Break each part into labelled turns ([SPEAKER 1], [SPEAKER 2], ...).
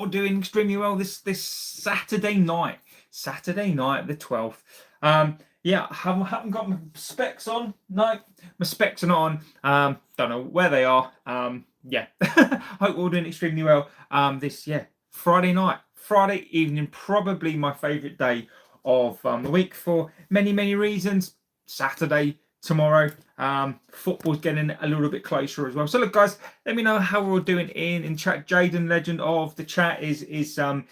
[SPEAKER 1] all doing extremely well this Saturday night, the 12th. Yeah, haven't got my specs on. No, my specs are not on. Don't know where they are. Yeah, hope we're all doing extremely well. This Friday evening, probably my favourite day of the week for many reasons. Saturday tomorrow. Football's getting a little bit closer as well. So look, guys, let me know how we're all doing in chat. Jaden, legend of the chat, is in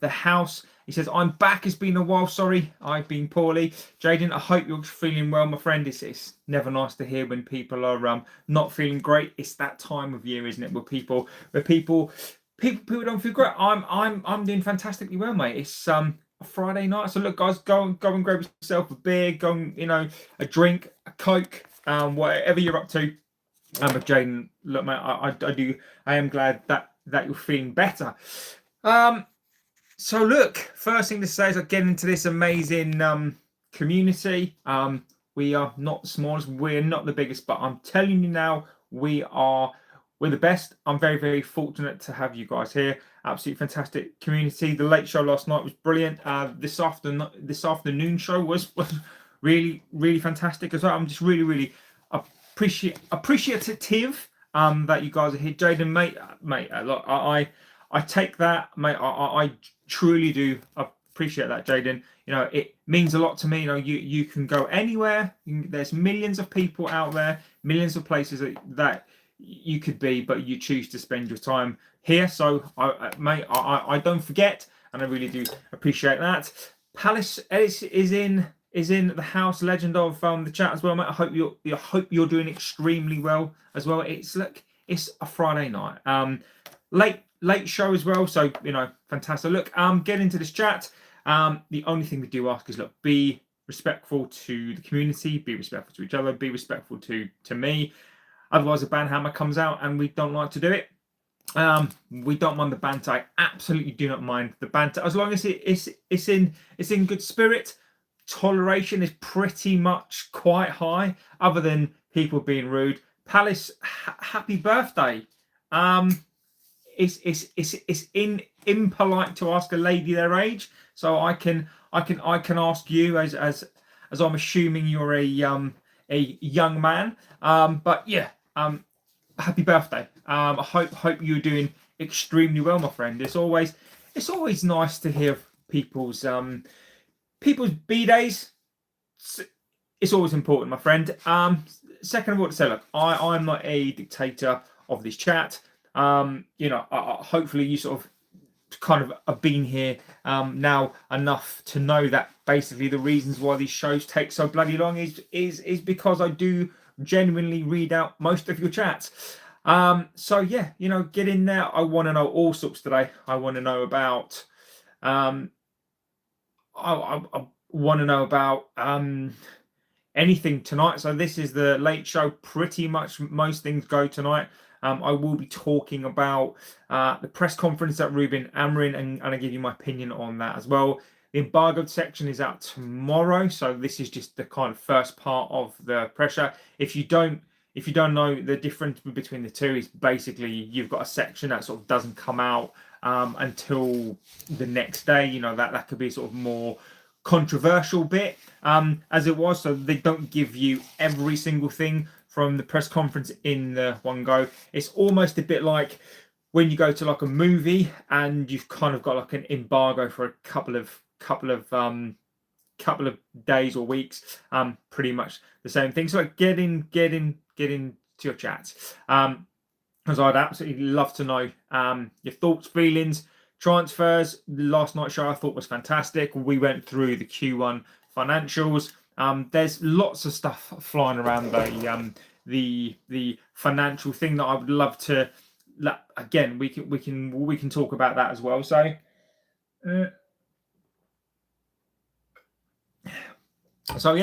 [SPEAKER 1] the house. He says, I'm back. It's been a while. Sorry, I've been poorly. Jaden, I hope you're feeling well, my friend. It's never nice to hear when people are not feeling great. It's that time of year, isn't it? Where people don't feel great. I'm doing fantastically well, mate. It's a Friday night. So look, guys, go and grab yourself a beer, go and, a drink, a Coke, whatever you're up to. But Jaden, look, mate, I am glad that you're feeling better. So look, first thing to say is I get into this amazing community. We are not the smallest, we're not the biggest, but I'm telling you now, we're the best. I'm very fortunate to have you guys here. Absolutely fantastic community. The late show last night was brilliant. This afternoon show was really fantastic as well. I'm just really appreciative that you guys are here. Jaden, mate, look, I take that, mate. I truly do appreciate that, Jaden. It means a lot to me. You can go anywhere. There's millions of people out there, millions of places that you could be, but you choose to spend your time here. So, mate, I don't forget, and I really do appreciate that. Palace is in the house, legend of the chat as well, mate. I hope you're doing extremely well as well. It's a Friday night. Late show as well, so fantastic. Look, get into this chat. The only thing we do ask is, look, be respectful to the community, be respectful to each other, be respectful to me. Otherwise, a banhammer comes out, and we don't like to do it. We don't mind the banter. I absolutely do not mind the banter, as long as it's in good spirit. Toleration is pretty much quite high, other than people being rude. Palace, happy birthday. It's impolite to ask a lady their age, so I can ask you as I'm assuming you're a young man. But yeah, happy birthday. I hope you're doing extremely well, my friend. It's always nice to hear people's B-days. It's always important, my friend. Second of all, to say, look, I'm not a dictator of this chat. Hopefully you sort of kind of have been here now enough to know that basically the reasons why these shows take so bloody long is because I do genuinely read out most of your chats. So yeah, get in there. I want to know all sorts today. I want to know about I want to know about anything tonight. So this is the late show. Pretty much most things go tonight. I will be talking about the press conference that Ruben Amorim, and I give you my opinion on that as well. The embargoed section is out tomorrow, so this is just the kind of first part of the pressure. If you don't know the difference between the two, is basically you've got a section that sort of doesn't come out until the next day. That could be sort of more controversial bit as it was, so they don't give you every single thing from the press conference in the one go. It's almost a bit like when you go to like a movie and you've kind of got like an embargo for a couple of days or weeks. Pretty much the same thing. So get into your chats. Because I'd absolutely love to know your thoughts, feelings, transfers. The last night show I thought was fantastic. We went through the Q1 financials. There's lots of stuff flying around the financial thing that I would love to. Again, we can talk about that as well. So, yeah. So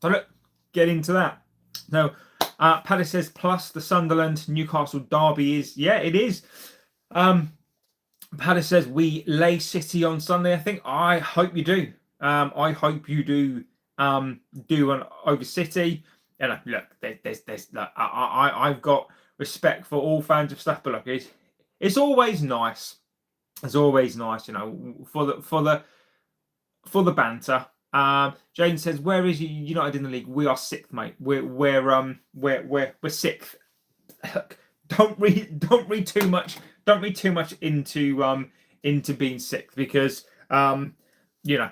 [SPEAKER 1] look, get into that. Now, Palace says plus the Sunderland Newcastle derby is, yeah, it is. Palace says we lay City on Sunday. I hope you do. I hope you do. Do an over City. And look, there's I've got respect for all fans of stuff, but look, it's always nice It's always nice, you know, for the banter. Jane says, "Where is United in the league? We are sixth, mate. We're sixth. Don't read too much. Don't read too much into being sixth, because you know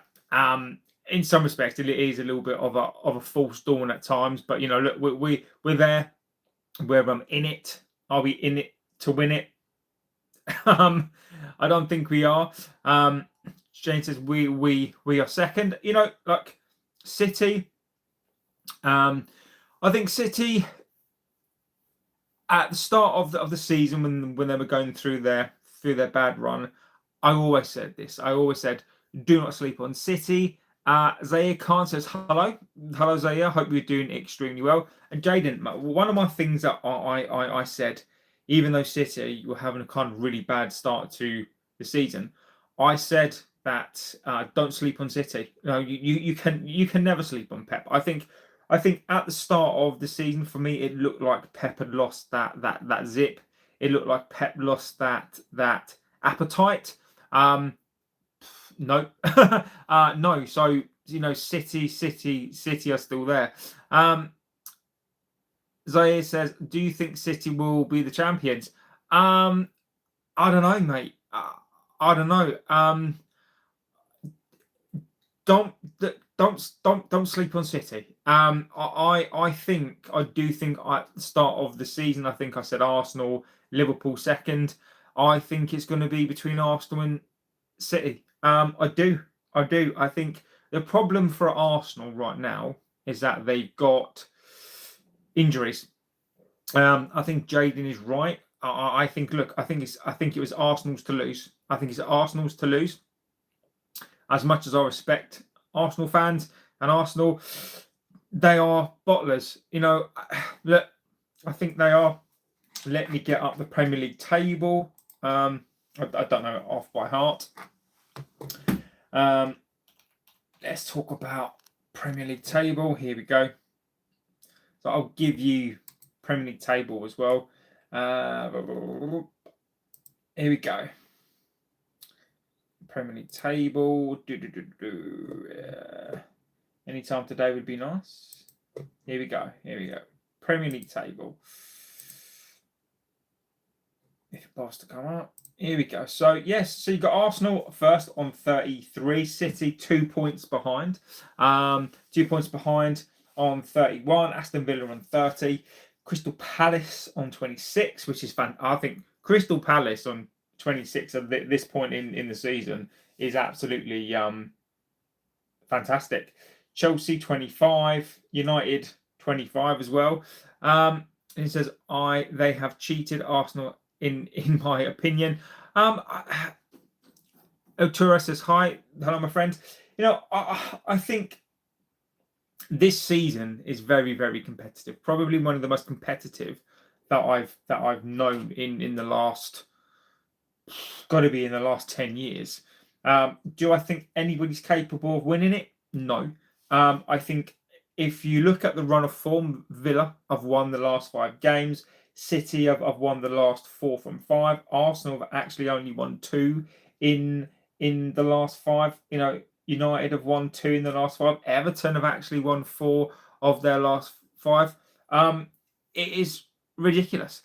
[SPEAKER 1] in some respects it is a little bit of a false dawn at times. But you know, look, we're there. We're in it. Are we in it to win it? I don't think we are. Jane says we are second. You know, like City. I think City at the start of the season, when they were going through their bad run, I always said this. I always said, do not sleep on City. Zaire Khan says hello, Zaire. Hope you're doing extremely well. And Jaden, one of my things that I said, even though City were having a kind of really bad start to the season, I said that don't sleep on City. You know, you can never sleep on Pep. I think at the start of the season, for me, it looked like Pep had lost that zip. It looked like Pep lost that appetite. No, no. So you know, City are still there. Zaire says, "Do you think City will be the champions?" I don't know, mate. I don't know. Don't sleep on City. I do think at the start of the season, I think I said Arsenal, Liverpool second. I think it's going to be between Arsenal and City. I do. I think the problem for Arsenal right now is that they've got injuries. I think Jaden is right. I think it was Arsenal's to lose. I think it's Arsenal's to lose. As much as I respect Arsenal fans and Arsenal, they are bottlers. You know, look, I think they are. Let me get up the Premier League table. I don't know it off by heart. Let's talk about Premier League table. Here we go. So I'll give you Premier League table as well. Here we go. Premier League table. Any time today would be nice. Here we go. Premier League table. If it bothers to come up. Here we go. So, yes, so you've got Arsenal first on 33. City 2 points behind. 2 points behind on 31. Aston Villa on 30. Crystal Palace on 26, which is fun. I think Crystal Palace on 26 at this point in the season is absolutely fantastic. Chelsea 25. United 25 as well. And it says, they have cheated Arsenal in my opinion. Otura says, hi. Hello, my friend. You know, I think this season is very, very competitive. Probably one of the most competitive that I've known in the last, got to be in the last 10 years. Do I think anybody's capable of winning it? No. I think if you look at the run of form, Villa have won the last 5 games. City have won the last 4 from 5. Arsenal have actually only won 2 in the last 5. You know, United have won 2 in the last 5. Everton have actually won 4 of their last 5. It is ridiculous.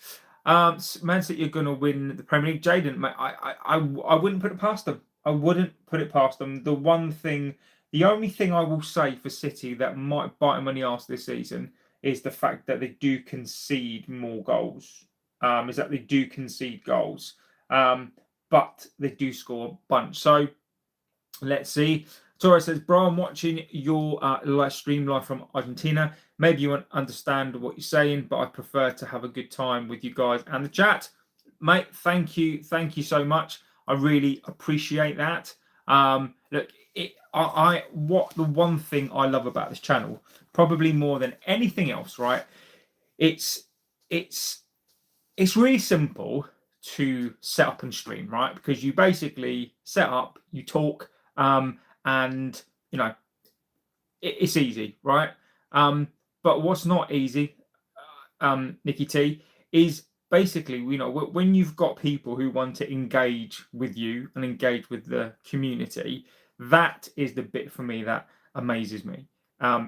[SPEAKER 1] Man City are going to win the Premier League. Jaden, mate, I wouldn't put it past them. I wouldn't put it past them. The only thing I will say for City that might bite them on the arse this season is the fact that they do concede more goals. But they do score a bunch. So let's see. Torres says, bro, I'm watching your live stream live from Argentina. Maybe you won't understand what you're saying, but I prefer to have a good time with you guys and the chat. Mate, thank you so much. I really appreciate that. Look, the one thing I love about this channel, probably more than anything else, right? It's really simple to set up and stream, right? Because you basically set up, you talk, and you know, it's easy, right? But what's not easy, Nikki T, is basically, you know, when you've got people who want to engage with you and engage with the community, that is the bit for me that amazes me.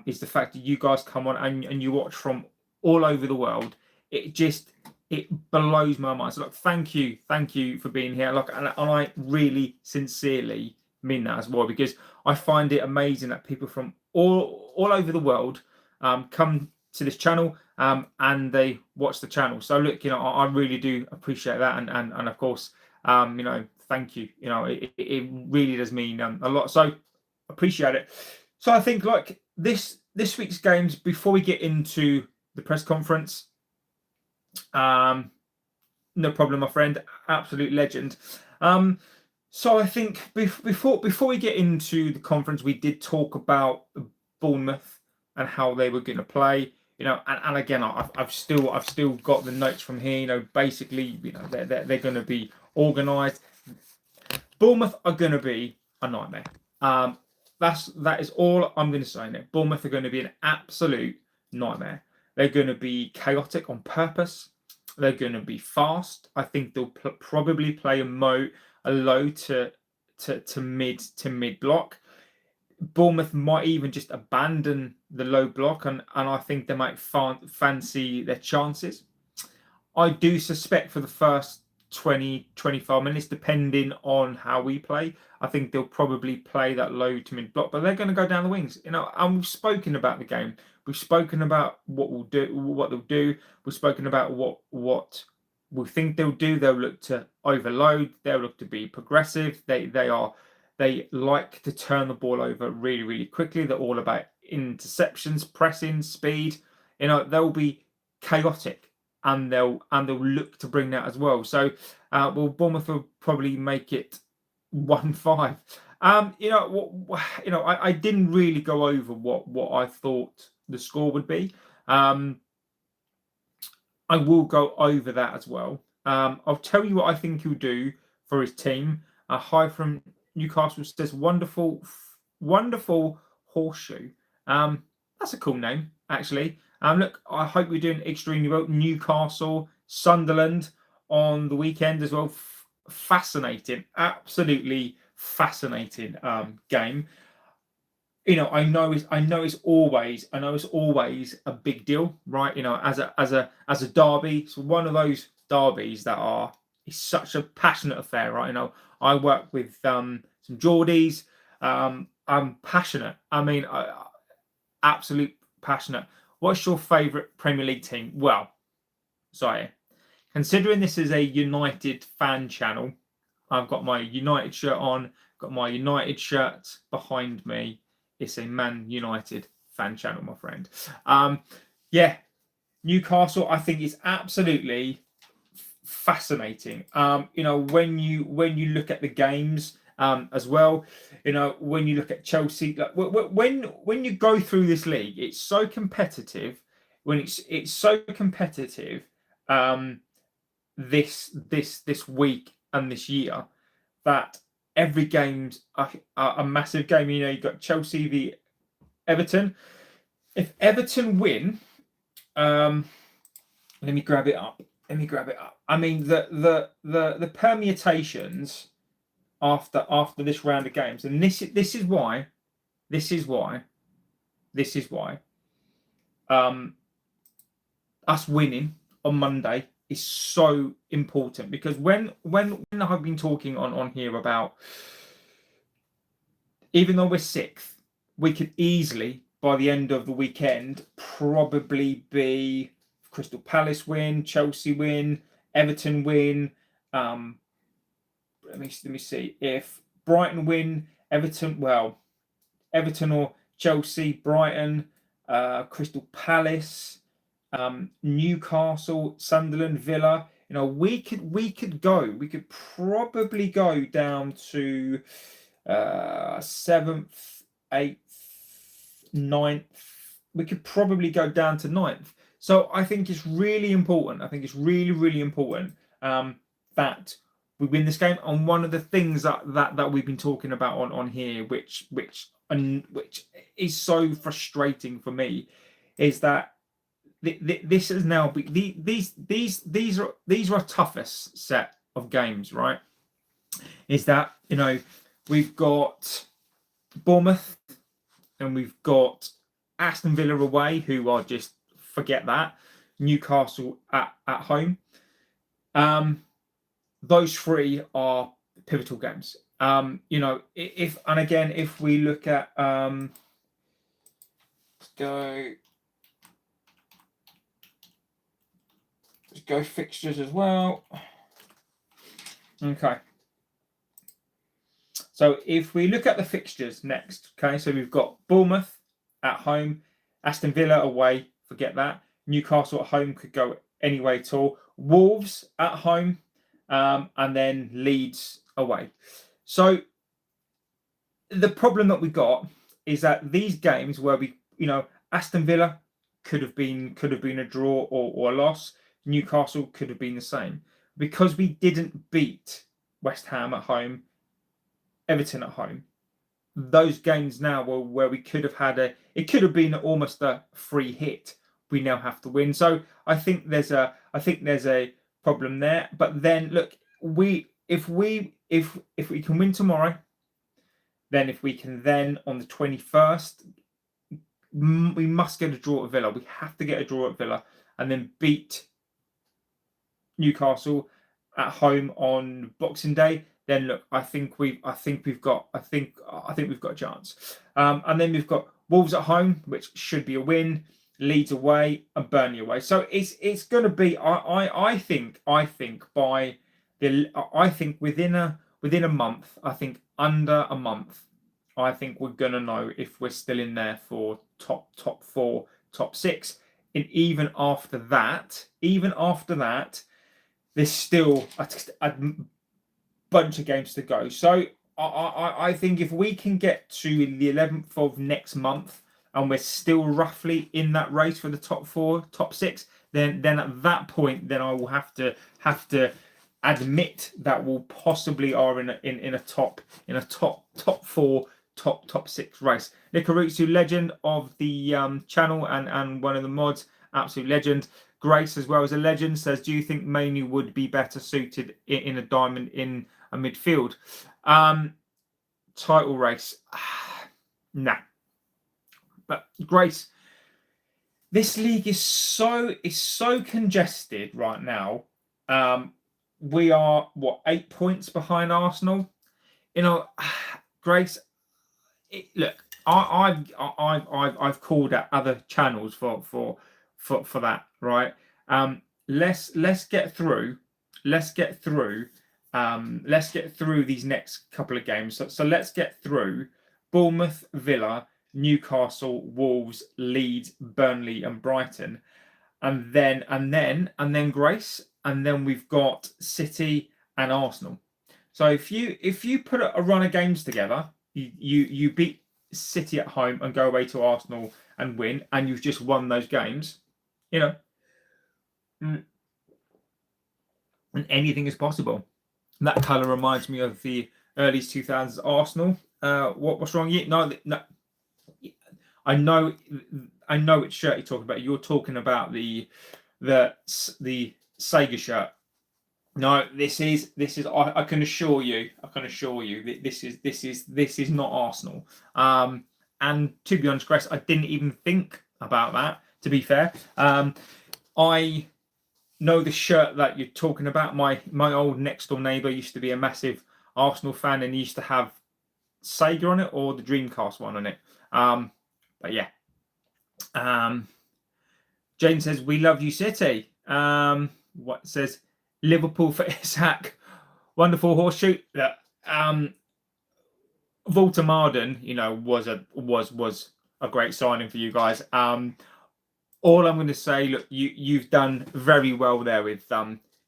[SPEAKER 1] Is the fact that you guys come on and you watch from all over the world. It blows my mind. So, look, thank you for being here. Look, and I really sincerely mean that as well, because I find it amazing that people from all over the world come to this channel and they watch the channel. So look, you know, I really do appreciate that, and of course, you know, thank you. You know, it really does mean a lot. So appreciate it. So I think, like, this week's games, before we get into the press conference, no problem, my friend, absolute legend. So I think before we get into the conference, we did talk about Bournemouth and how they were going to play. You know, and again, I've still got the notes from here. You know, basically, you know, they're going to be organised. Bournemouth are going to be a nightmare. That is all I'm going to say now. Bournemouth are going to be an absolute nightmare. They're going to be chaotic on purpose. They're going to be fast. I think they'll probably play a low to mid block. Bournemouth might even just abandon the low block, and I think they might fancy their chances. I do suspect for the first 20-25 minutes, depending on how we play, I think they'll probably play that low to mid block, but they're going to go down the wings. You know, and we've spoken about the game. We've spoken about what they'll do. We've spoken about what we think they'll do. They'll look to overload. They'll look to be progressive. They like to turn the ball over really, really quickly. They're all about interceptions, pressing, speed. You know, they'll be chaotic, and they'll look to bring that as well. So, well, Bournemouth will probably make it 1-5. I didn't really go over what I thought the score would be. I will go over that as well. I'll tell you what I think he'll do for his team. Hi from Newcastle says, wonderful horseshoe. That's a cool name, actually. Look, I hope you're doing extremely well. Newcastle, Sunderland on the weekend as well. Fascinating, absolutely fascinating game. You know, I know it's always a big deal, right? You know, as a derby, it's one of those derbies that is such a passionate affair, right? You know, I work with some Geordies. I'm passionate. I mean, absolute passionate. What's your favourite Premier League team? Well, sorry, considering this is a United fan channel, I've got my United shirt on, got my United shirt behind me. It's a Man United fan channel, my friend. Yeah, Newcastle, I think, is absolutely fascinating. You know, when you look at the games as well, you know, when you look at Chelsea, like when you go through this league, it's so competitive. When it's so competitive, this week and this year, that every game's a massive game. You know, you've got Chelsea v Everton. If Everton win, let me grab it up. I mean, the permutations after this round of games, and this is why us winning on Monday is so important, because when I've been talking on here about, even though we're sixth, we could easily, by the end of the weekend, probably be Crystal Palace win, Chelsea win, Everton win. Let me see. If Brighton win, Everton or Chelsea, Brighton, Crystal Palace, Newcastle, Sunderland, Villa. You know, we could probably go down to 7th, 8th, 9th. We could probably go down to 9th. So I think it's really important. I think it's really, really important that we win this game. And one of the things that we've been talking about on here, which is so frustrating for me, is that this is now these are our toughest set of games, right? Is that, you know, we've got Bournemouth and we've got Aston Villa away, who are just, forget that. Newcastle at home. Those three are pivotal games. You know, if we look at let's go fixtures as well. Okay. So if we look at the fixtures next, okay, so we've got Bournemouth at home, Aston Villa away, forget that. Newcastle at home could go any way at all. Wolves at home, and then Leeds away. So the problem that we got is that these games where we, you know, Aston Villa could have been a draw or a loss. Newcastle could have been the same, because we didn't beat West Ham at home, Everton at home. Those games now were where we could have had it could have been almost a free hit. We now have to win. So I think there's a problem there. But then look, if we can win tomorrow, then if we can then on the 21st, we must get a draw at Villa. We have to get a draw at Villa and then beat Newcastle at home on Boxing Day. Then look, I think we've got a chance. And then we've got Wolves at home, which should be a win. Leeds away and Burnley away. So it's going to be. I think within a month. I think under a month. I think we're going to know if we're still in there for top 4, top 6, and even after that, there's still a bunch of games to go. So I think if we can get to the 11th of next month and we're still roughly in that race for the top 4, top 6, then at that point, then I will have to admit that we'll possibly are in a top 4, top 6 race. Nikarutsu, legend of the channel and one of the mods, absolute legend. Grace, as well as a legend, says, do you think Mainoo would be better suited in a diamond in a midfield? Title race? Nah. But Grace, this league is so congested right now. We are 8 points behind Arsenal. You know, Grace. Look, I've called out other channels for that, right? Let's get through these next couple of games. So let's get through Bournemouth, Villa, Newcastle, Wolves, Leeds, Burnley, and Brighton, and then Grace, and then we've got City and Arsenal. So if you put a run of games together, you beat City at home and go away to Arsenal and win, and you've just won those games, you know, and anything is possible. And that kind of reminds me of the early 2000s Arsenal. What's wrong? No. I know which shirt you're talking about. You're talking about the Sega shirt. No, this is. I can assure you. This is not Arsenal. And to be honest, Chris, I didn't even think about that. To be fair, I know the shirt that you're talking about. My old next door neighbour used to be a massive Arsenal fan, and he used to have Sega on it or the Dreamcast one on it. But yeah. Jane says, we love you, City. What says Liverpool for Isaac? Wonderful horseshoe. Walter Marden, you know, was a great signing for you guys. All I'm going to say, look, you've done very well there with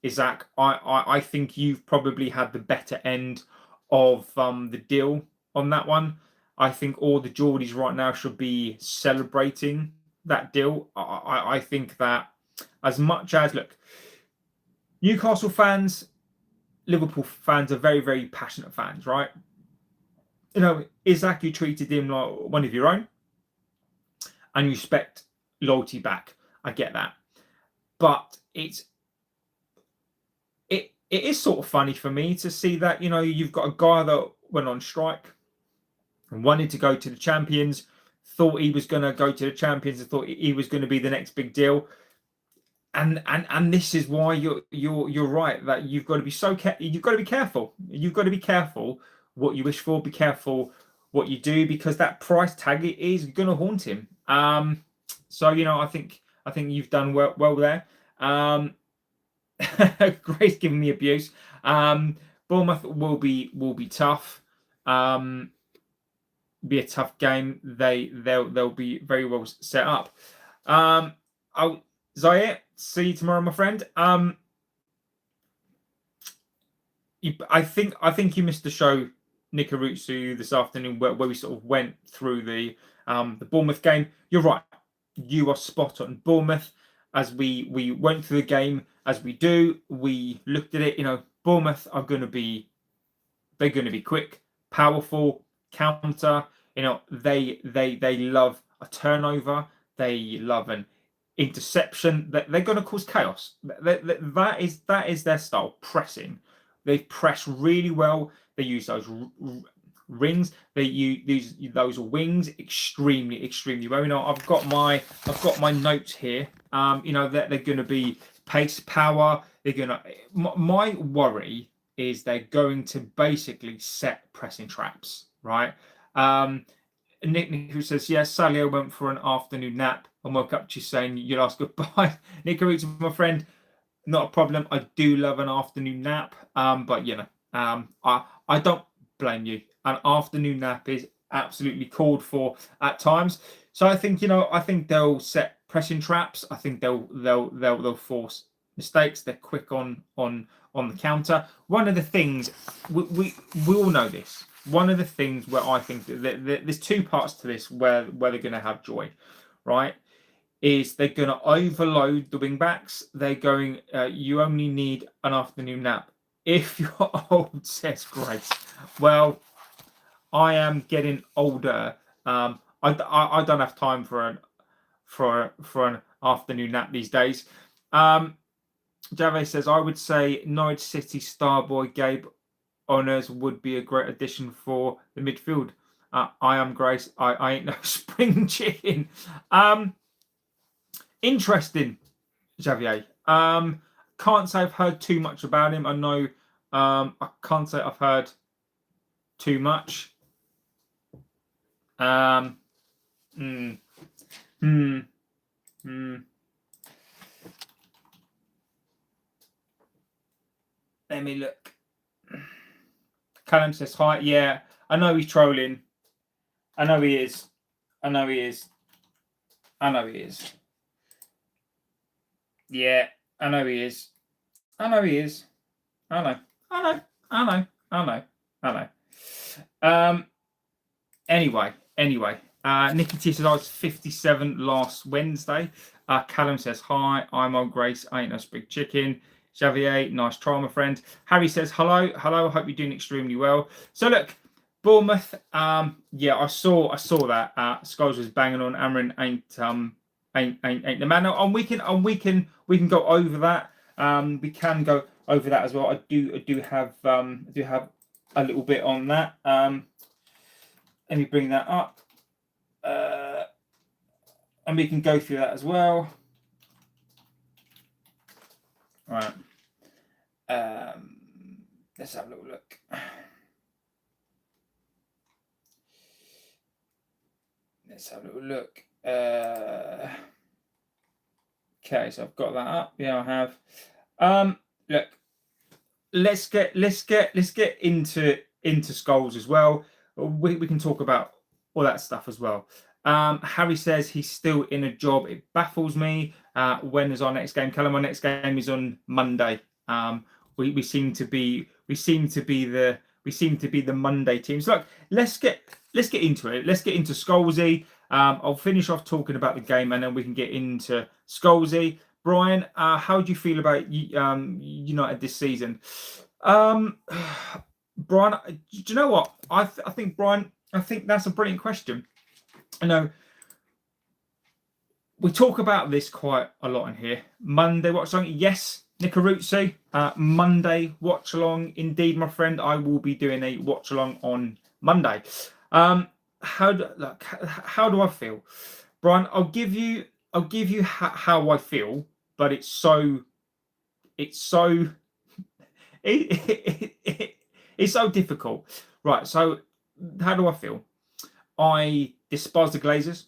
[SPEAKER 1] Isaac. I think you've probably had the better end of the deal on that one. I think all the Geordies right now should be celebrating that deal. I think that as much as, look, Newcastle fans, Liverpool fans are very, very passionate fans, right? You know, Isaac, you treated him like one of your own, and you expect loyalty back. I get that. But it is sort of funny for me to see that, you know, you've got a guy that went on strike and wanted to go to the Champions, thought he was going to go to the Champions and thought he was going to be the next big deal. And this is why you're right, that you've got to be you've got to be careful. You've got to be careful what you wish for. Be careful what you do, because that price tag is going to haunt him. So you know, I think you've done well there. Grace giving me abuse. Bournemouth will be tough. Be a tough game. They'll be very well set up. Zaire, see you tomorrow, my friend. I think you missed the show, Nikarutsu, this afternoon, where we sort of went through the Bournemouth game. You're right. You are spot on. Bournemouth, as we went through the game, as we do, we looked at it. You know, Bournemouth are going to be quick, powerful, counter. You know, they love a turnover. They love an interception. They're going to cause chaos. That is their style, pressing. They press really well. They use those rings. They use those wings extremely well. You know, I've got my notes here. You know, they're going to be pace, power. They're going to. My worry is they're going to basically set pressing traps, right? Nick who says, yes, Salio went for an afternoon nap and woke up to you saying you'll ask goodbye. Nick, my friend, not a problem. I do love an afternoon nap, but you know, I don't blame you. An afternoon nap is absolutely called for at times. So I think, you know, they'll set pressing traps. I think they'll force mistakes. They're quick on the counter. One of the things we all know this. One of the things where I think that there's two parts to this where they're going to have joy, right? Is they're going to overload the wing backs. They're going. You only need an afternoon nap if you're old, says Grace. Well, I am getting older. I don't have time for an afternoon nap these days. Jave says, I would say Norwich City star boy Gabe Honours would be a great addition for the midfield. I am Grace. I ain't no spring chicken. Interesting, Xavier. Can't say I've heard too much about him. I know. I can't say I've heard too much. Let me look. Callum says hi. Yeah, I know he's trolling. I know he is. Yeah, I know he is. Anyway. Nicky T says I was 57 last Wednesday. Callum says hi. I'm on Grace. I ain't no spring chicken. Xavier, nice try, my friend. Harry says hello. I hope you're doing extremely well. So look, Bournemouth. Yeah, I saw that. Scholes was banging on. Amorin ain't the man. And we can go over that. We can go over that as well. I do have a little bit on that. Let me bring that up. And we can go through that as well. All right. Let's have a little look. Okay, so I've got that up. Yeah, I have. Look, let's get into Scholes as well. We can talk about all that stuff as well. Harry says he's still in a job. It baffles me. When is our next game? Callum, our next game is on Monday. We seem to be the Monday teams. Look, let's get into it. Let's get into Scholesy. I'll finish off talking about the game and then we can get into Scholesy. Brian, how do you feel about United this season? Brian, do you know what? I think Brian, I think that's a brilliant question. You know, we talk about this quite a lot in here. Monday watch along, yes, Nikarutsu. Monday watch along, indeed, my friend. I will be doing a watch along on Monday. How do I feel, Brian? I'll give you how I feel, but it's so it's so difficult, right? So how do I feel? I despise the Glazers.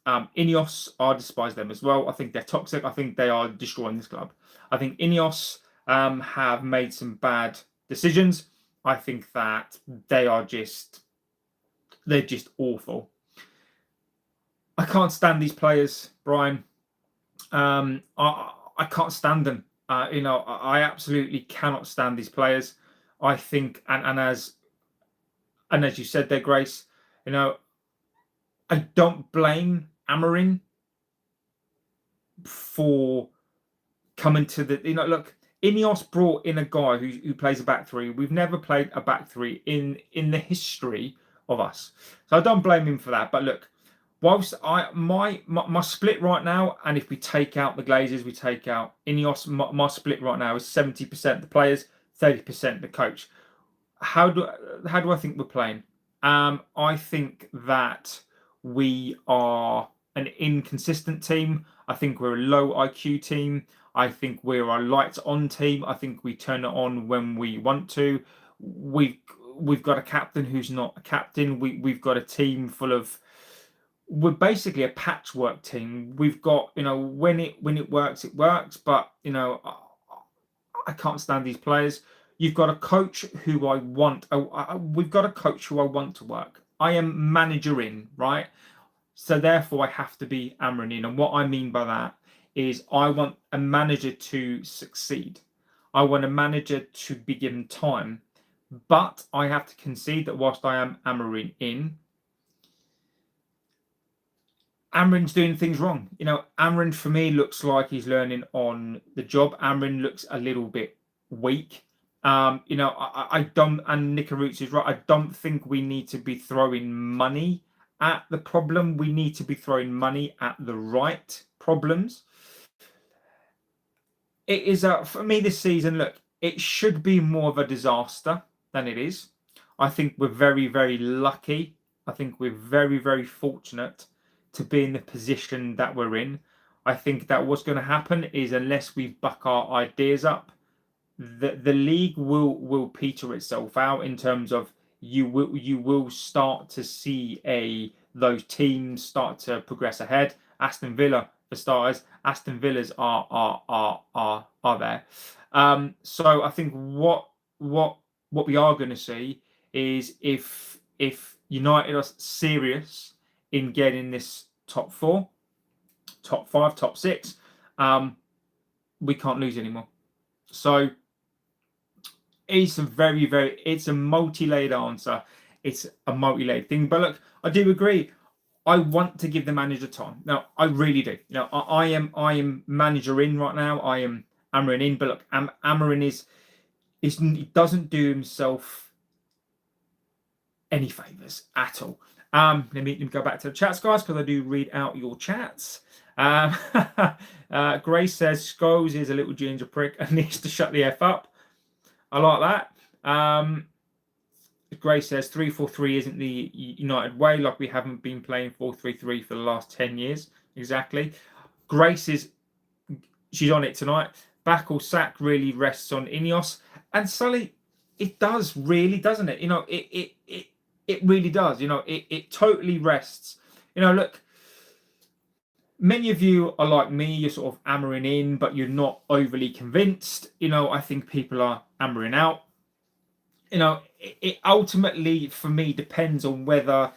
[SPEAKER 1] Ineos, I despise them as well. I think they're toxic. I think they are destroying this club. I think Ineos have made some bad decisions. I think that they're just awful. I can't stand these players, Brian. I can't stand them. I absolutely cannot stand these players. I think, and as you said there, Grace, I don't blame Amorin for coming to the. Look, Ineos brought in a guy who plays a back three. We've never played a back three in the history of us, so I don't blame him for that. But look, whilst my split right now, and if we take out the Glazers, we take out Ineos, my split right now is 70% the players, 30% the coach. How do I think we're playing? I think that we are an inconsistent team. I think we're a low IQ team. I think we're a lights on team. I think we turn it on when we want to. We've got a captain who's not a captain. We've got a team full of. We're basically a patchwork team. We've got, when it works, it works. But I can't stand these players. You've got a coach who I want. We've got a coach who I want to work. I am manager in, right? So therefore, I have to be Amorin in. And what I mean by that is I want a manager to succeed. I want a manager to be given time. But I have to concede that whilst I am Amorin in, Amorin's doing things wrong. Amorin for me looks like he's learning on the job. Amorin looks a little bit weak. I don't, and Nikarutsu is right. I don't think we need to be throwing money at the problem. We need to be throwing money at the right problems. It is for me this season. Look, it should be more of a disaster than it is. I think we're very, very lucky. I think we're very, very fortunate to be in the position that we're in. I think that what's going to happen is unless we buck our ideas up, the league will peter itself out in terms of you will start to see those teams start to progress ahead. Aston Villa, for starters, Aston Villas are there. So I think what we are going to see is if United are serious in getting this top 4, top 5, top 6, we can't lose anymore. So it's it's a multi-layered answer. It's a multi-layered thing. But look, I do agree. I want to give the manager time. Now, I really do. I am manager in right now. I am Amorin in. But look, Amorin he doesn't do himself any favours at all. Let me go back to the chats, guys, because I do read out your chats. Grace says Scholes is a little ginger prick and needs to shut the F up. I like that. Grace says 3-4-3 isn't the United way, like we haven't been playing 4-3-3 for the last 10 years. Exactly. Grace she's on it tonight. Back or sack really rests on Ineos. And Sully, it does really, doesn't it? It really does. It totally rests. Look, many of you are like me. You're sort of Amorin in, but you're not overly convinced. I think people are Amorin out. It ultimately, for me, depends on whether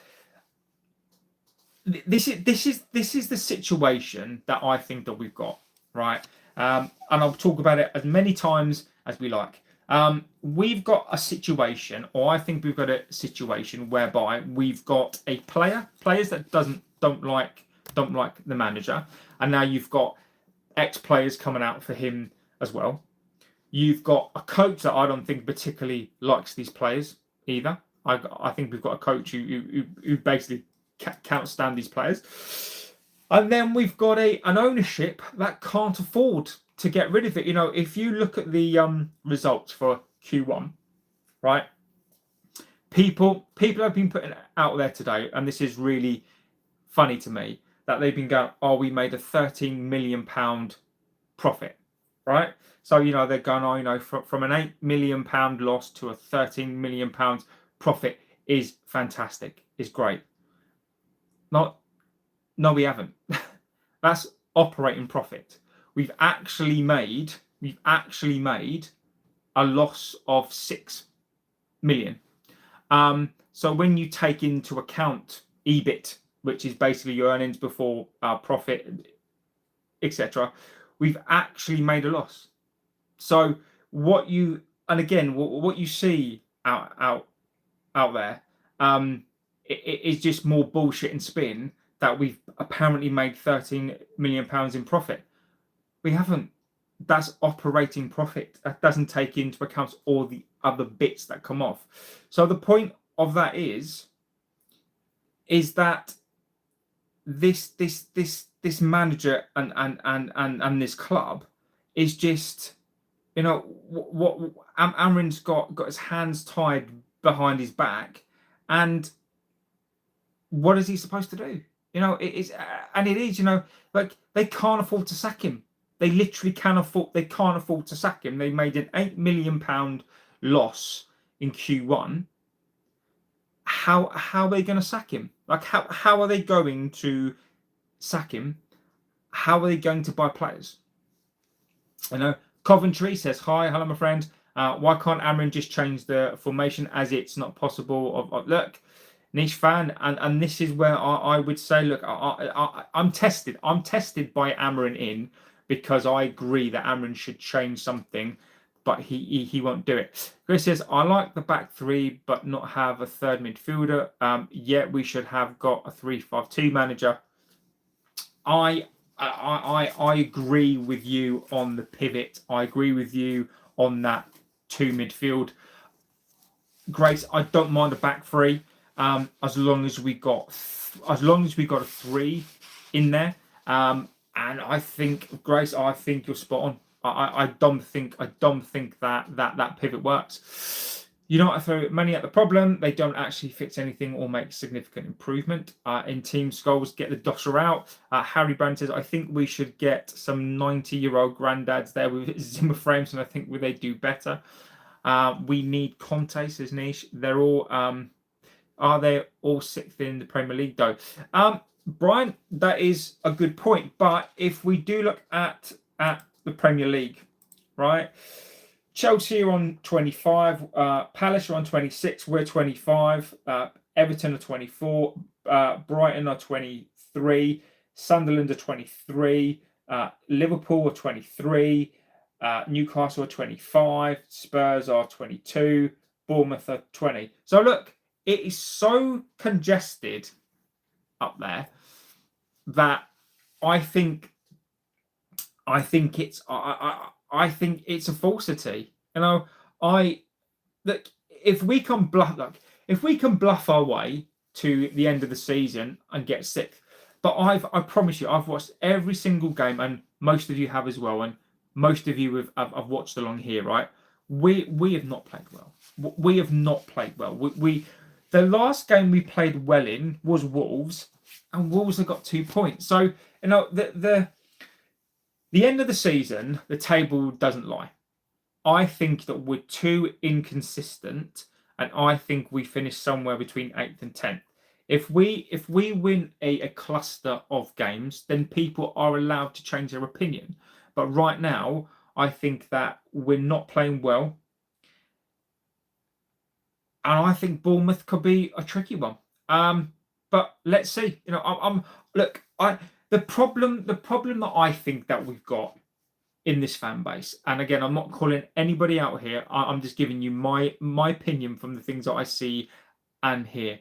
[SPEAKER 1] this is the situation that I think that we've got, right? And I'll talk about it as many times as we like. We've got a situation, or I think we've got a situation whereby we've got players that don't like the manager, and now you've got ex-players coming out for him as well. You've got a coach that I don't think particularly likes these players either. I think we've got a coach who basically can't stand these players. And then we've got an ownership that can't afford to get rid of it. You know, if you look at the results for Q1, right? People have been putting out there today, and this is really funny to me, that they've been going, oh, we made a £13 million profit, right? So, you know, they're going, oh, you know, from an £8 million loss to a £13 million profit is fantastic, is great. No, we haven't. That's operating profit. We've actually made a loss of 6 million. So when you take into account EBIT, which is basically your earnings before profit, etc., we've actually made a loss. So what you see out there, it is just more bullshit and spin that we've apparently made £13 million in profit. We haven't. That's operating profit. That doesn't take into account all the other bits that come off. So the point of that is that this manager and this club is just, you know, what Amorin's got his hands tied behind his back, and what is he supposed to do? You know, it is, you know, like, they can't afford to sack him. They literally can't afford to sack him. They made an £8 million loss in Q1. How are they going to sack him? Like, how are they going to sack him? How are they going to buy players? You know, Coventry says, hi, hello, my friend. Why can't Amorin just change the formation, as it's not possible? Look, niche fan, and this is where I would say, look, I'm tested. I'm tested by Amorin because I agree that Amorin should change something, but he won't do it. Chris says, I like the back three, but not have a third midfielder. Yet we should have got a 3-5-2 manager. I agree with you on the pivot. I agree with you on that 2 midfield. Grace, I don't mind a back three, as long as we got a 3 in there. And I think, Grace, I think you're spot on. I don't think that pivot works. You don't have to throw money at the problem. They don't actually fix anything or make significant improvement. In team Scholes, get the dosser out. Harry Brand says, I think we should get some 90-year-old granddads there with Zimmer frames, and I think they do better. We need Conte, says Niche. They're all are they all 6th in the Premier League though? Brian, that is a good point. But if we do look at the Premier League, right? Chelsea are on 25, Palace are on 26, we're 25, Everton are 24, Brighton are 23, Sunderland are 23, Liverpool are 23, Newcastle are 25, Spurs are 22, Bournemouth are 20. So look, it is so congested up there that I think it's a falsity. You know, if we can bluff our way to the end of the season and get 6th, but I promise you, I've watched every single game, and most of you have as well, and most of you have watched along here, right? We have not played well. We have not played well. The last game we played well in was Wolves, and Wolves have got 2 points. So, you know, the end of the season, the table doesn't lie. I think that we're too inconsistent, and I think we finish somewhere between 8th and 10th. If we win a cluster of games, then people are allowed to change their opinion. But right now, I think that we're not playing well, and I think Bournemouth could be a tricky one. But let's see. You know, the problem that I think that we've got in this fan base, and again, I'm not calling anybody out here. I'm just giving you my opinion from the things that I see and hear.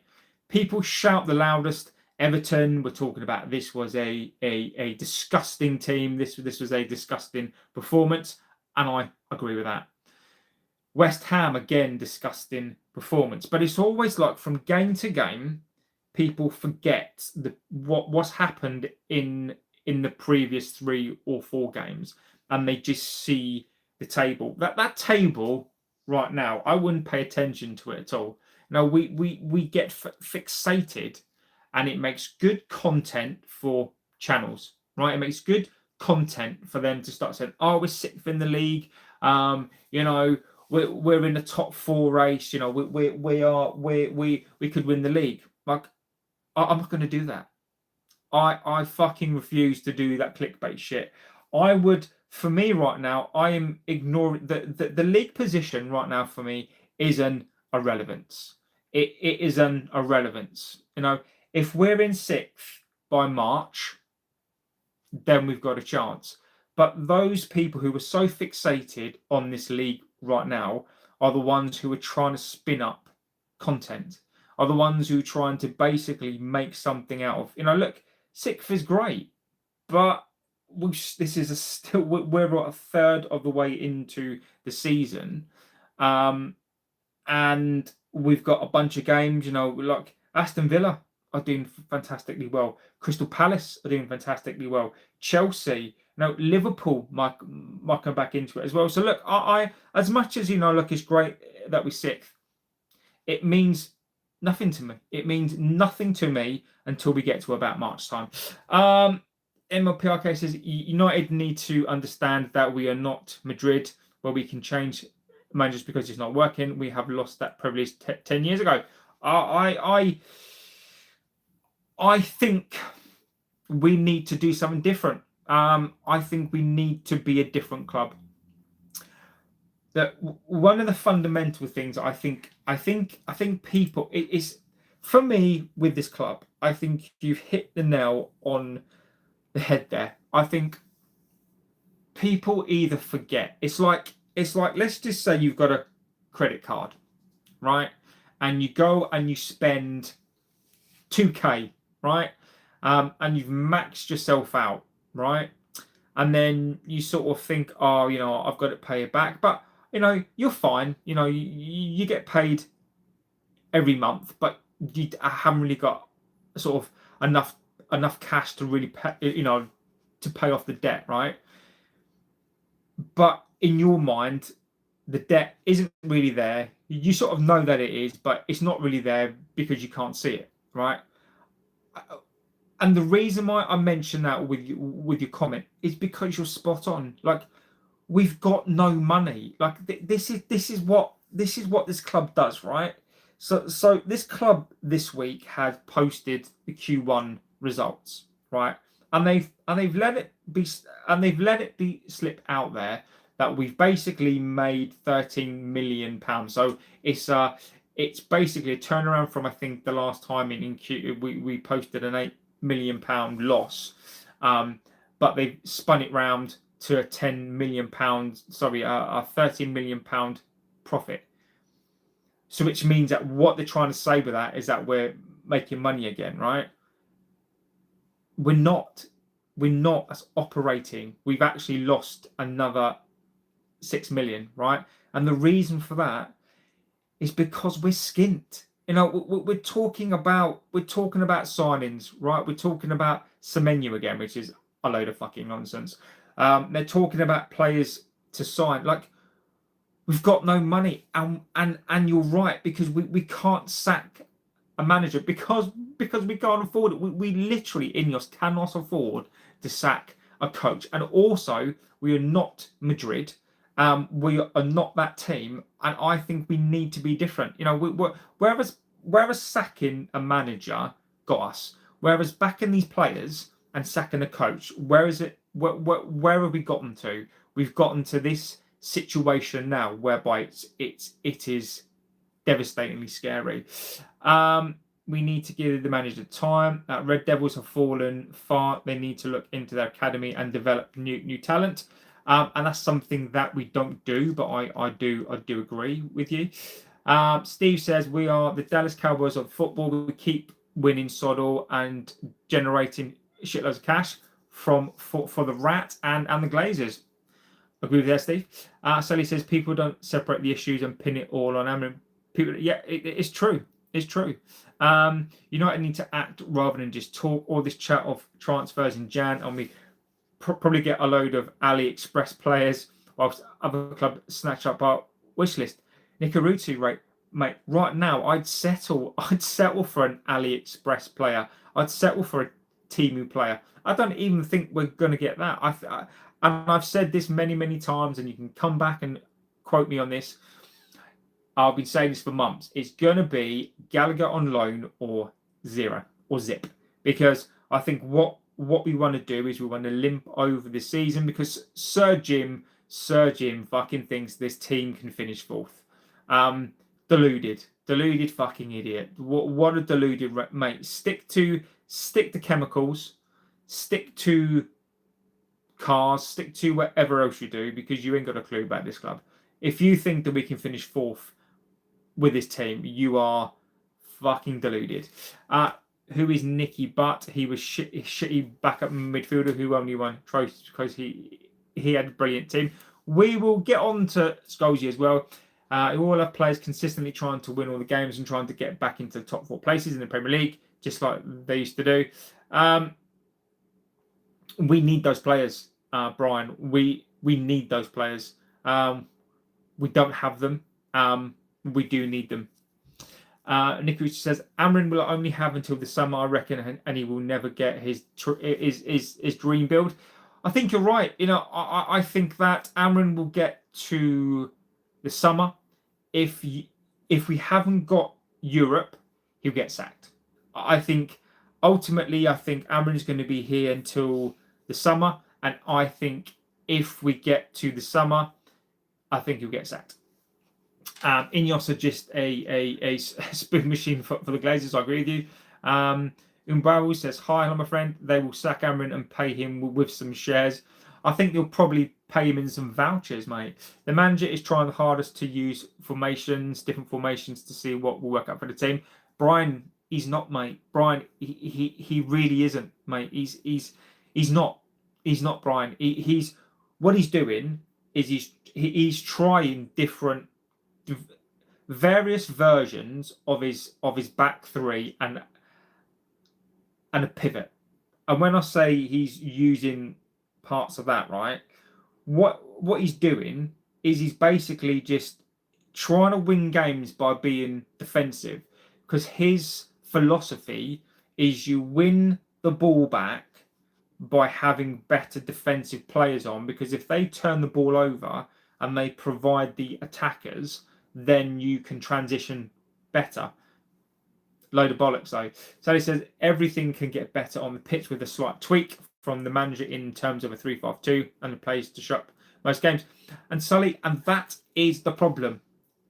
[SPEAKER 1] People shout the loudest. Everton, we're talking about, this was a disgusting team. This was a disgusting performance, and I agree with that. West Ham, again, disgusting performance. But it's always like, from game to game, people forget what's happened in the previous 3 or 4 games, and they just see the table. That table right now, I wouldn't pay attention to it at all. Now we get fixated, and it makes good content for channels, right? It makes good content for them to start saying, "Oh, we're 6th in the league. You know, we're in the top 4 race. You know, we could win the league." Like, I'm not going to do that. I fucking refuse to do that clickbait shit. I would, for me right now, I am ignoring the league position right now. For me, is an irrelevance. It is an irrelevance. You know, if we're in 6th by March, then we've got a chance. But those people who are so fixated on this league right now are the ones who are trying to spin up content, are the ones who are trying to basically make something out of, you know, look, 6th is great, but this is still, we're about a third of the way into the season, and we've got a bunch of games, you know, like Aston Villa are doing fantastically well, Crystal Palace are doing fantastically well, Chelsea, now Liverpool might come back into it as well. So look, I as much as, you know, look, it's great that we're 6th, it means nothing to me. It means nothing to me until we get to about March time. MLPRK says United need to understand that we are not Madrid, where we can change managers because it's not working. We have lost that privilege 10 years ago. I think we need to do something different. I think we need to be a different club. That one of the fundamental things I think people, it is, for me with this club, I think you've hit the nail on the head there. I think people either forget. It's like let's just say you've got a credit card, right? And you go and you spend 2K, right? And you've maxed yourself out, right? And then you sort of think, oh, you know, I've got to pay it back. But, you know, you're fine. You know, you get paid every month, but you haven't really got sort of enough cash to really pay, you know, to pay off the debt, right? But in your mind, the debt isn't really there. You sort of know that it is, but it's not really there because you can't see it, right? And the reason why I mention that with your comment is because you're spot on. Like, we've got no money. Like, this is what this club does, right? So this club this week has posted the Q1 results, right? And they've let it be slip out there that we've basically made £13 million. So it's basically a turnaround from, I think, the last time in Q we posted an £8 million loss, but they've spun it round to a £10 million, sorry, a £13 million profit. So which means that what they're trying to say with that is that we're making money again, right? We're not as operating. We've actually lost another 6 million, right? And the reason for that is because we're skint. You know, we're talking about signings, right? We're talking about Semenyo again, which is a load of fucking nonsense. They're talking about players to sign. Like, we've got no money, and you're right, because we can't sack a manager because we can't afford it. We literally, Ineos cannot afford to sack a coach, and also we are not Madrid. We are not that team, and I think we need to be different. You know, whereas sacking a manager got us, whereas backing these players and sacking a coach, where have we gotten to? We've gotten to this situation now whereby it is devastatingly scary. We need to give the manager time. Red Devils have fallen far. They need to look into their academy and develop new talent. And that's something that we don't do, but I do agree with you. Steve says we are the Dallas Cowboys of football. We keep winning sod all and generating shitloads of cash for the Rat and the Glazers. Agree with that, Steve. Sally says people don't separate the issues and pin it all on Amorim. People, yeah, it's true. It's true. United need to act rather than just talk. All this chat of transfers in Jan, and we probably get a load of AliExpress players, whilst other clubs snatch up our wish list. Nikarutu, right, mate? Right now, I'd settle for an AliExpress player. I'd settle for a Temu player. I don't even think we're going to get that. And I've said this many times, and you can come back and quote me on this. I've been saying this for months. It's going to be Gallagher on loan or zero or zip, because I think what we want to do is we want to limp over the season, because Sir Jim fucking thinks this team can finish fourth. Deluded fucking idiot. What a deluded mate. Stick to chemicals, stick to cars, stick to whatever else you do, because you ain't got a clue about this club. If you think that we can finish fourth with this team, you are fucking deluded. Who is Nicky Butt? He was shitty backup midfielder who only won trophies because he had a brilliant team. We will get on to Scholes as well. All have players consistently trying to win all the games and trying to get back into the top 4 places in the Premier League, just like they used to do. We need those players, Brian. We need those players. We don't have them. We do need them. Nick Rich says Amorin will only have until the summer, I reckon, and he will never get his dream build. I think you're right. I think that Amorin will get to the summer. If we haven't got Europe, he'll get sacked. I think ultimately, Amorin is going to be here until the summer, and I think if we get to the summer, I think he'll get sacked. Ineos are just a spoon machine for the Glazers. I agree with you. Umbaru says, hi, hello, my friend. They will sack Amorin and pay him with some shares. I think they'll probably pay him in some vouchers, mate. The manager is trying the hardest to use different formations to see what will work out for the team. Brian, he's not, mate. Brian, he really isn't, mate. He's not, Brian. He's what he's doing is he's trying various versions of his back three and a pivot. And when I say he's using parts of that, right, what he's doing is he's basically just trying to win games by being defensive, because his philosophy is you win the ball back by having better defensive players on, because if they turn the ball over and they provide the attackers, then you can transition better. Load of bollocks though. So he says everything can get better on the pitch with a slight tweak from the manager in terms of a 3-5-2 and the plays to shut up most games. And Sully, and that is the problem.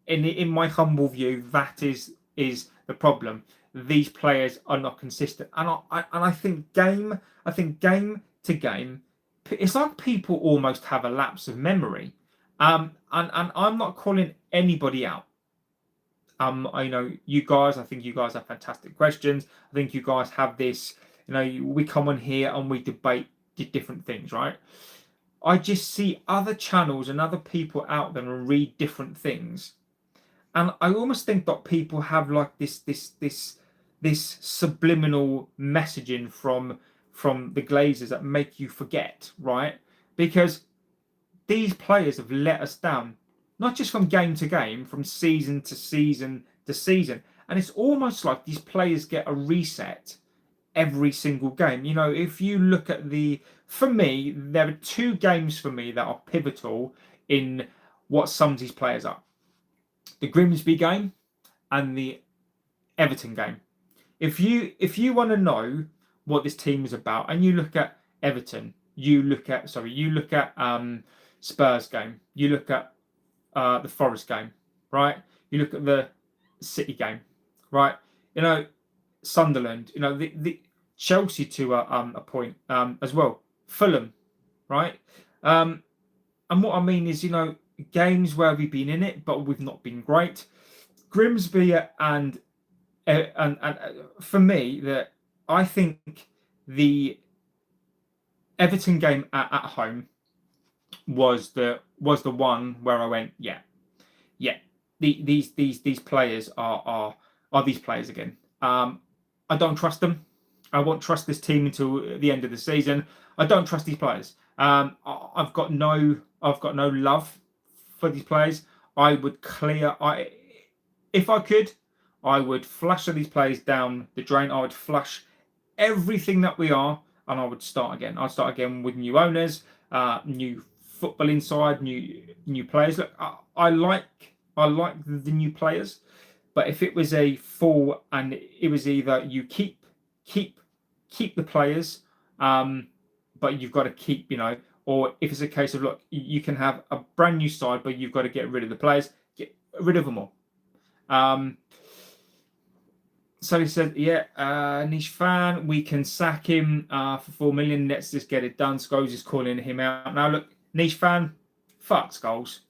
[SPEAKER 1] In my humble view, that is the problem. These players are not consistent, and I think game to game, it's like people almost have a lapse of memory. And I'm not calling anybody out. I know you guys. I think you guys have fantastic questions. I think you guys have this. We come on here and we debate different things, right? I just see other channels and other people out there and read different things, and I almost think that people have like this subliminal messaging from the Glazers that make you forget, right? Because these players have let us down, not just from game to game, from season to season to season. And it's almost like these players get a reset every single game. If you look at for me, there are 2 games for me that are pivotal in what sums these players up. The Grimsby game and the Everton game. If you want to know what this team is about, and you look at Everton, you look at Spurs game, you look at the Forest game, right? You look at the City game, right? Sunderland, the Chelsea to a point as well, Fulham, right? And what I mean is, games where we've been in it, but we've not been great. Grimsby and for me, that I think the Everton game at home was the one where I went, yeah. These players are are these players again. I don't trust them. I won't trust this team until the end of the season. I don't trust these players. I've got no love for these players. I would if I could, I would flush these players down the drain. I would flush everything that we are, and I would start again. I'd start again with new owners, new football inside, new players. Look, I like the new players, but if it was a full and it was either you keep the players, but you've got to keep, or if it's a case of, look, you can have a brand new side, but you've got to get rid of the players, get rid of them all. So he said, niche fan, we can sack him for 4 million. Let's just get it done. Scholes is calling him out. Now, look, niche fan, fuck Scholes.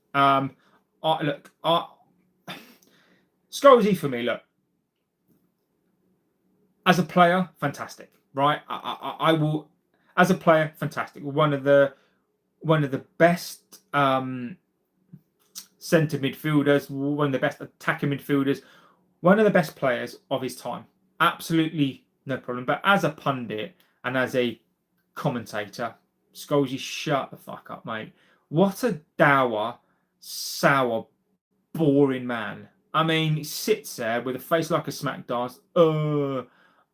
[SPEAKER 1] Scholesy for me, look, as a player, fantastic, right? I will, as a player, fantastic. One of the best centre midfielders, one of the best attacking midfielders, one of the best players of his time. Absolutely no problem. But as a pundit and as a commentator, Scholes, shut the fuck up, mate. What a dour, sour, boring man. I mean, he sits there with a face like a smack dance. Don't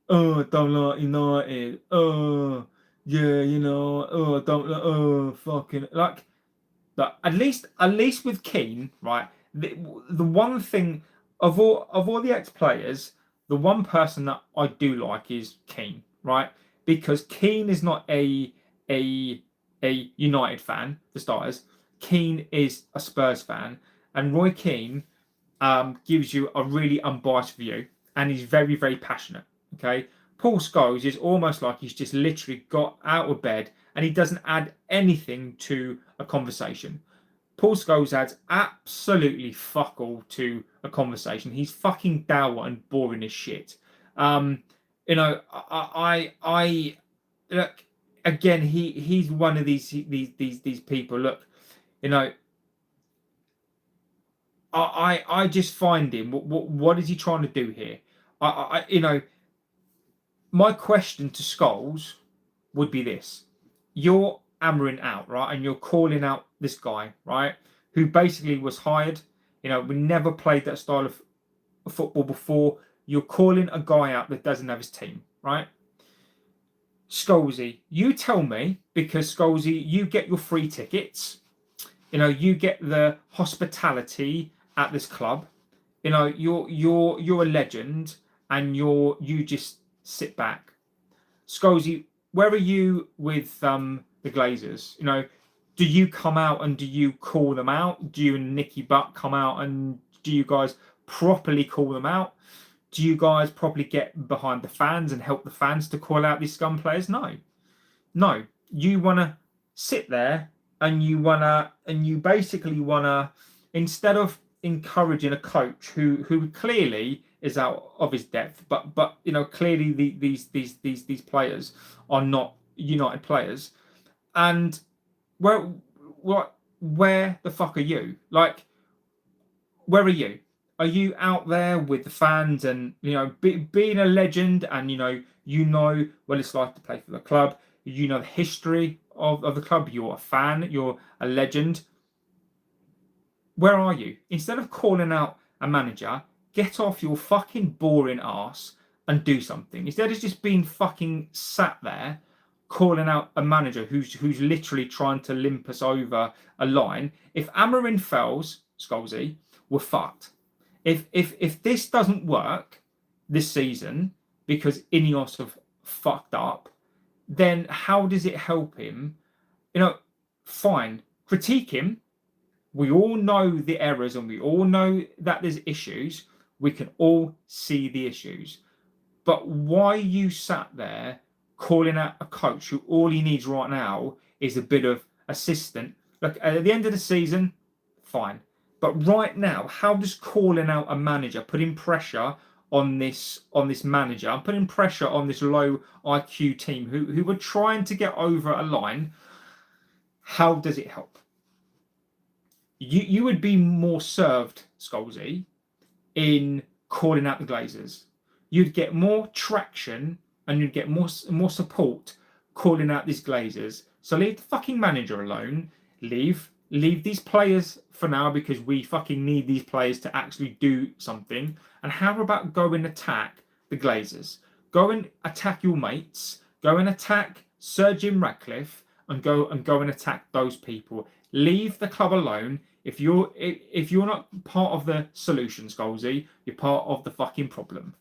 [SPEAKER 1] like United. Don't fucking like. But at least with Keane, right? The one thing of all the ex-players, the one person that I do like is Keane, right? Because Keane is not a United fan, for starters. Keane is a Spurs fan, and Roy Keane gives you a really unbiased view, and he's very, very passionate. Okay, Paul Scholes is almost like he's just literally got out of bed and he doesn't add anything to a conversation. Paul Scholes adds absolutely fuck all to a conversation. He's fucking dour and boring as shit. I look again. He's one of these people. Look, I just find him. What is he trying to do here? My question to Scholes would be this: you're Amorin out, right? And you're calling out this guy, right? Who basically was hired. We never played that style of football before. You're calling a guy out that doesn't have his team, right? Scholesy, you tell me, because Scholesy, you get your free tickets. You get the hospitality at this club. You're a legend, and you just sit back. Scholesy, where are you with the Glazers? Do you come out and do you call them out? Do you and Nicky Butt come out and do you guys properly call them out? Do you guys properly get behind the fans and help the fans to call out these scum players? No. You want to sit there and you basically want to, instead of encouraging a coach who clearly is out of his depth, but clearly these players are not United players, and where the fuck are you? Like, where are you? Are you out there with the fans and being a legend and what it's like to play for the club? The history of the club. You're a fan. You're a legend. Where are you? Instead of calling out a manager, get off your fucking boring ass and do something. Instead of just being fucking sat there calling out a manager who's literally trying to limp us over a line. If Amorin fails, Scholesy, we're fucked. If this doesn't work this season because Ineos have fucked up, then how does it help him? Fine, critique him. We all know the errors and we all know that there's issues. We can all see the issues. But why you sat there calling out a coach who all he needs right now is a bit of assistant? Look, at the end of the season, fine. But right now, how does calling out a manager, putting pressure on this manager, and putting pressure on this low IQ team who were trying to get over a line, how does it help? You would be more served, Scholesy, in calling out the Glazers. You'd get more traction and you'd get more support calling out these Glazers. So leave the fucking manager alone. Leave these players for now, because we fucking need these players to actually do something. And how about go and attack the Glazers? Go and attack your mates. Go and attack Sir Jim Ratcliffe, and go and attack those people. Leave the club alone. If you're not part of the solution, Scholesy, you're part of the fucking problem.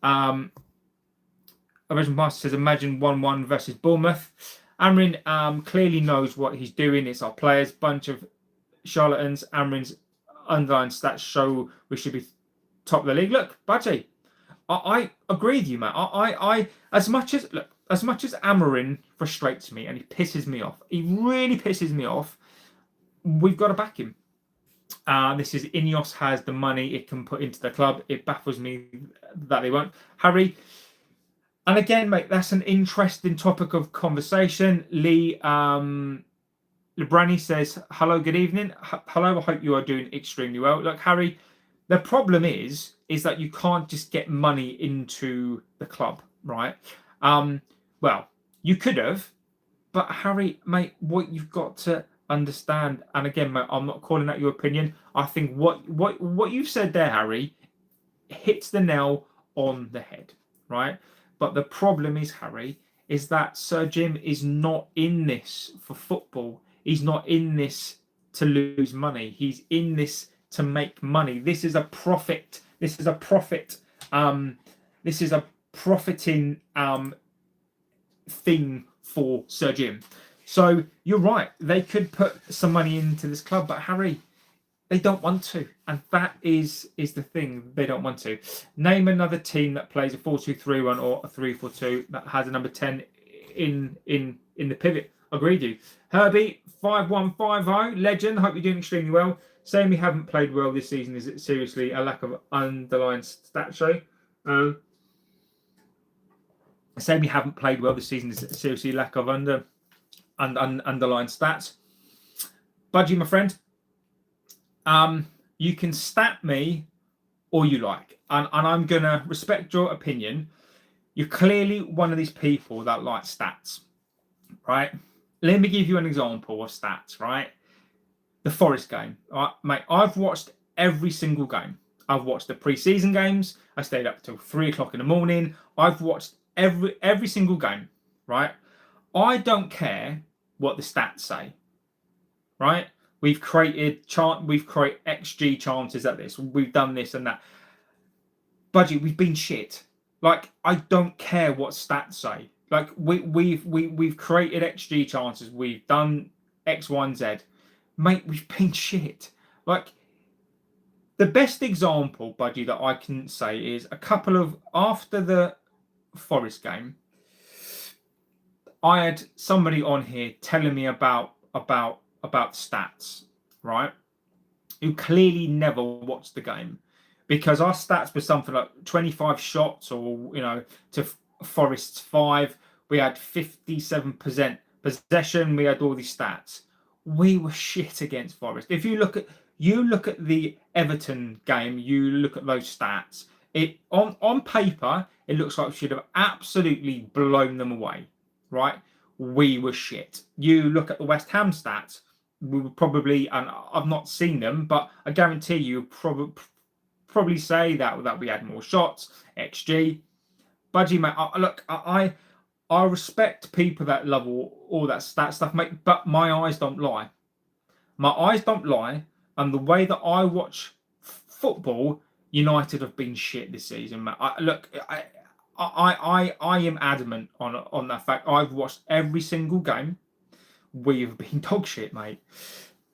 [SPEAKER 1] Original Master says, imagine 1-1 versus Bournemouth. Amorin clearly knows what he's doing. It's our players, bunch of charlatans. Amorin's underlying stats show we should be top of the league. Look, Budgie, I agree with you, mate. I as much as Amorin frustrates me and he pisses me off, he really pisses me off, we've got to back him. This is Ineos has the money it can put into the club. It baffles me that they won't. Harry, and again, mate, that's an interesting topic of conversation. Lee Lebrani says, hello, good evening. Hello, I hope you are doing extremely well. Look, Harry, the problem is that you can't just get money into the club, right? Well, you could have, but Harry, mate, what you've got to understand, and again, mate, I'm not calling out your opinion. I think what you've said there, Harry, hits the nail on the head, right? But the problem is, Harry, is that Sir Jim is not in this for football. He's not in this to lose money. He's in this to make money. This is a profit. This is a profit. This is a profiting thing for Sir Jim. So you're right. They could put some money into this club, but Harry, they don't want to, and that is the thing. They don't want to. Name another team that plays a 4-2-3-1 or a 3-4-2 that has a number 10 in the pivot. Agreed, you. Herbie 5150 legend. Hope you're doing extremely well. Saying we haven't played well this season, is it seriously a lack of underlying stat show? Saying we haven't played well this season, is it seriously a lack of underlying stats? Budgie, my friend. You can stat me all you like, and I'm gonna respect your opinion. You're clearly one of these people that like stats, right? Let me give you an example of stats, right? The Forest game, right, mate. I've watched every single game. I've watched the pre-season games. I stayed up till 3 o'clock in the morning. I've watched every single game, right? I don't care what the stats say, right? We've created XG chances at this. We've done this and that. Budgie, we've been shit. Like, I don't care what stats say. Like, we've created XG chances. We've done X, Y, and Z. Mate, we've been shit. Like, the best example, Budgie, that I can say is a couple of after the Forest game, I had somebody on here telling me about stats, right? Who clearly never watched the game, because our stats were something like 25 shots, or to Forest's 5. We had 57% possession. We had all these stats. We were shit against Forest. If you look at the Everton game, you look at those stats. It on paper, it looks like we should have absolutely blown them away, right? We were shit. You look at the West Ham stats, we would probably, and I've not seen them, but I guarantee you probably say that we had more shots, XG. Budgie, mate, I respect people that love all that stat stuff, mate, but my eyes don't lie. My eyes don't lie, and the way that I watch football, United have been shit this season, mate. I am adamant on that fact. I've watched every single game. We have been dog shit, mate.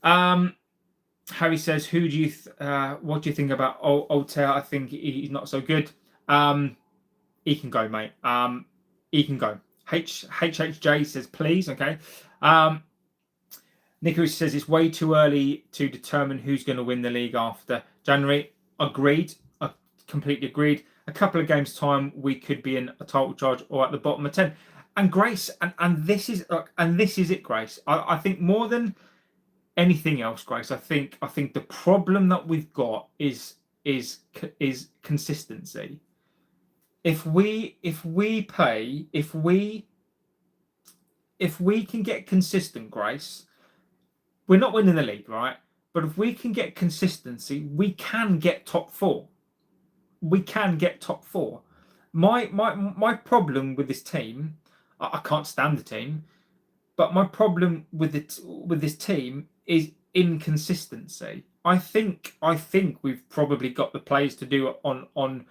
[SPEAKER 1] Harry says, what do you think about Altair? I think he's not so good. He can go, mate. He can go. HHJ says, please. Okay. Nico says it's way too early to determine who's going to win the league after January. Agreed. I completely agreed. A couple of games' time, we could be in a title charge or at the bottom of 10. And Grace, and this is it, Grace. I think more than anything else, Grace. I think the problem that we've got is is consistency. If we can get consistent, Grace, we're not winning the league, right? But if we can get consistency, we can get top four. We can get top four. My problem with this team, I can't stand the team, but my problem with this team is inconsistency. I think we've probably got the players to do it on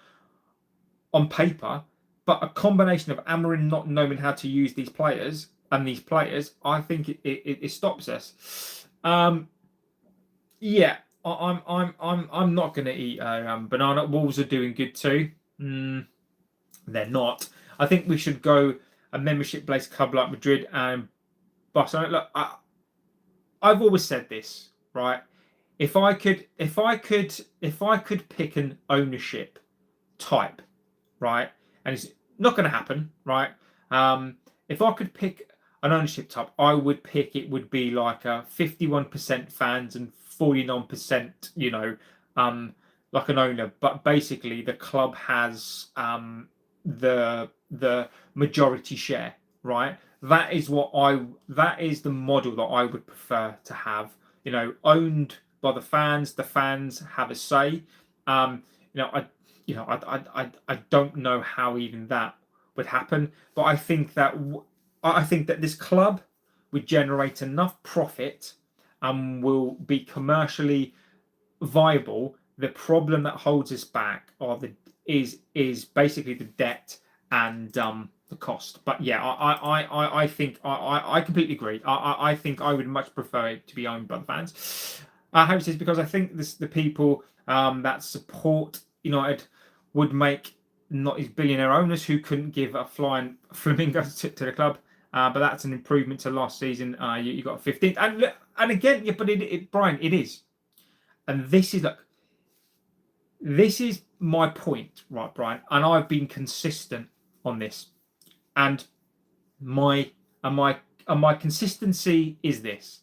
[SPEAKER 1] paper, but a combination of Amorin not knowing how to use these players, I think it stops us. Yeah, I'm not going to eat a banana. Wolves are doing good too. They're not. I think we should go a membership-based club like Madrid and Barcelona. Look, I've always said this, right? If I could pick an ownership type, right, and it's not going to happen, right? If I could pick an ownership type, I would pick it would be like a 51% fans and 49%, like an owner. But basically, the club has the majority share, right? That is the model that I would prefer to have. Owned by the fans. The fans have a say. I don't know how even that would happen, but I think that this club would generate enough profit and will be commercially viable. The problem that holds us back is basically the debt and the cost. But yeah, I think I completely agree. I think I would much prefer it to be owned by the fans. How it is, because I think the people that support United would make not his billionaire owners who couldn't give a flying flamingo to the club. But that's an improvement to last season. You got 15th, and again, yeah, but Brian, it is, and this is my point, right, Brian? And I've been consistent on this, and my consistency is this: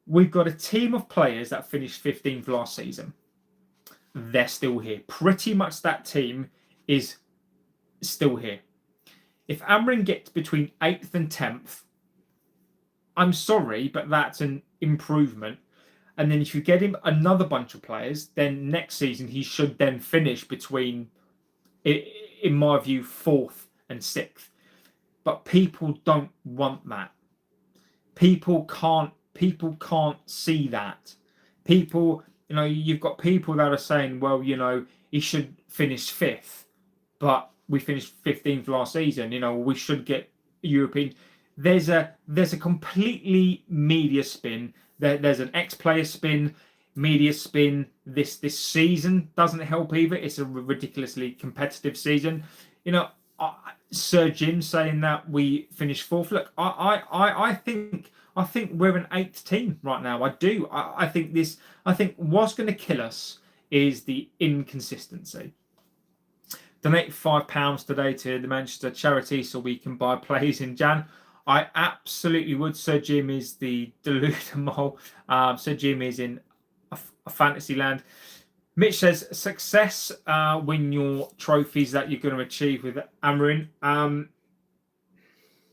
[SPEAKER 1] we've got a team of players that finished 15th last season. They're still here. Pretty much that team is still here. If Amorin gets between 8th and 10th, I'm sorry, but that's an improvement. And then if you get him another bunch of players, then next season he should then finish between, in my view, 4th and 6th. But people don't want that. People can't see that. People, you've got people that are saying, well, he should finish 5th, but we finished 15th last season. We should get European. There's a completely media spin. There's an ex-player spin, media spin. This season doesn't help either. It's a ridiculously competitive season. Sir Jim saying that we finished 4th. Look, I think we're an 8th team right now. I do. I think what's going to kill us is the inconsistency. Donate £5 today to the Manchester charity so we can buy players in Jan. I absolutely would. Sir Jim is the delusional. Sir Jim is in a fantasy land. Mitch says, success, win your trophies that you're going to achieve with Amorin.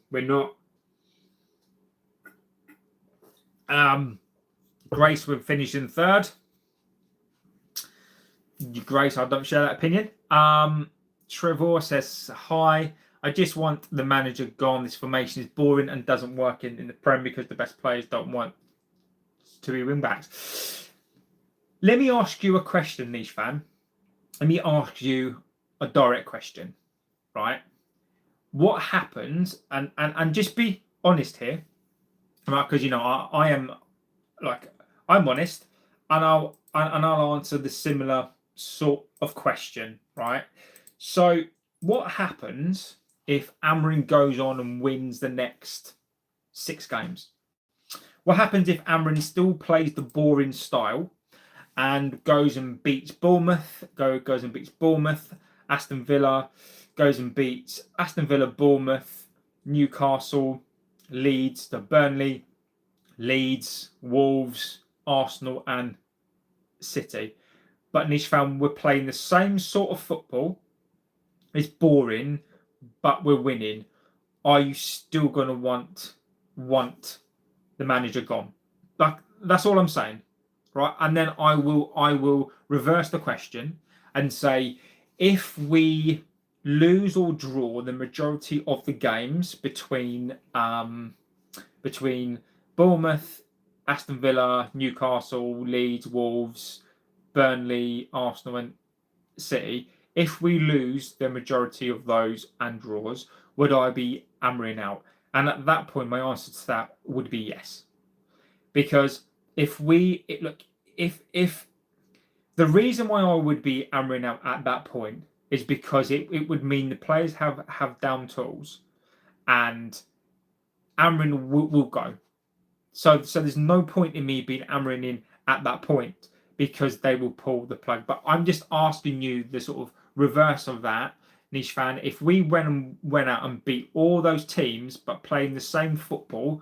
[SPEAKER 1] We're not. Grace would finish in 3rd. Grace, I don't share that opinion. Trevor says, hi. I just want the manager gone. This formation is boring and doesn't work in the Prem because the best players don't want to be wing backs. Let me ask you a question, Niche fan. Let me ask you a direct question, right? What happens, and just be honest here, right? Because I am I'm honest, and I'll answer the similar sort of question, right? So what happens if Amorin goes on and wins the next 6 games? What happens if Amorin still plays the boring style and goes and beats Bournemouth, Aston Villa, goes and beats Aston Villa, Bournemouth, Newcastle, Leeds, the Burnley, Leeds, Wolves, Arsenal and City? but Nish fan, we're playing the same sort of football. It's boring, but we're winning. Are you still going to want the manager gone? Like, that's all I'm saying, right? And then I will reverse the question and say, if we lose or draw the majority of the games between Bournemouth, Aston Villa, Newcastle, Leeds, Wolves, Burnley, Arsenal, and City, if we lose the majority of those and draws, would I be Amorin out? And at that point, my answer to that would be yes, because if the reason why I would be Amorin out at that point is because it would mean the players have down tools, and Amorin will go. So there's no point in me being Amorin in at that point, because they will pull the plug. But I'm just asking you the sort of reverse of that, Nish fan. If we went out and beat all those teams but playing the same football,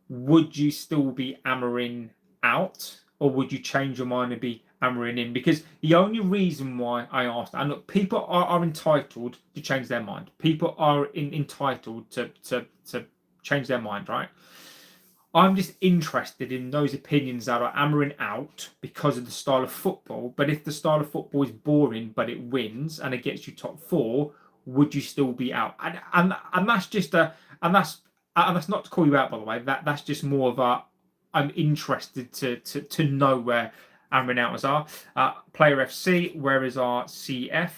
[SPEAKER 1] would you still be Amorin out, or would you change your mind and be Amorin in? Because the only reason why I asked, and look, people are entitled to change their mind. People are entitled to change their mind, right? I'm just interested in those opinions that are Amorin out because of the style of football. But if the style of football is boring but it wins and it gets you top 4, would you still be out? And that's just and that's not to call you out, by the way. That's just more of a, I'm interested to know where Amorin outers are. Player FC, where is our CF?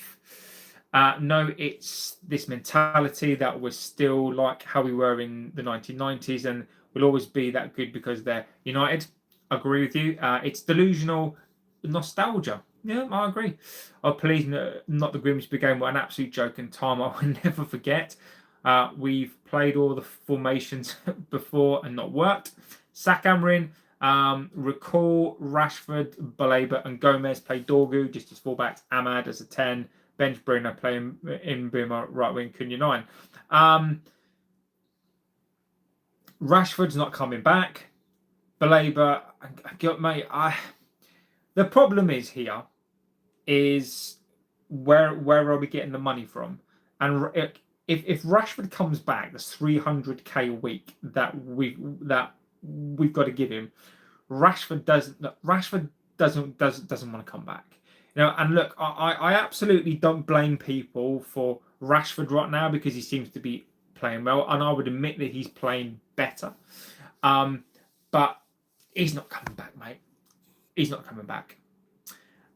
[SPEAKER 1] No, it's this mentality that we're still like how we were in the 1990s, and will always be that good because they're United. I agree with you. It's delusional nostalgia. Yeah, I agree. Oh, please, not the Grimsby game. What an absolute joke and time I will never forget. We've played all the formations before and not worked. Sack Amorin. Recall Rashford, Baleba, and Gomez play Dorgu just as fullbacks. Ahmad as a 10. Bench Bruno playing in Boomer right wing, Cunha 9. Rashford's not coming back. Baleba, mate, the problem is here is where are we getting the money from? And if Rashford comes back, that's 300k a week that we've got to give him. Rashford doesn't want to come back. And look, I absolutely don't blame people for Rashford right now, because he seems to be playing well, and I would admit that he's playing better. But he's not coming back, mate. He's not coming back.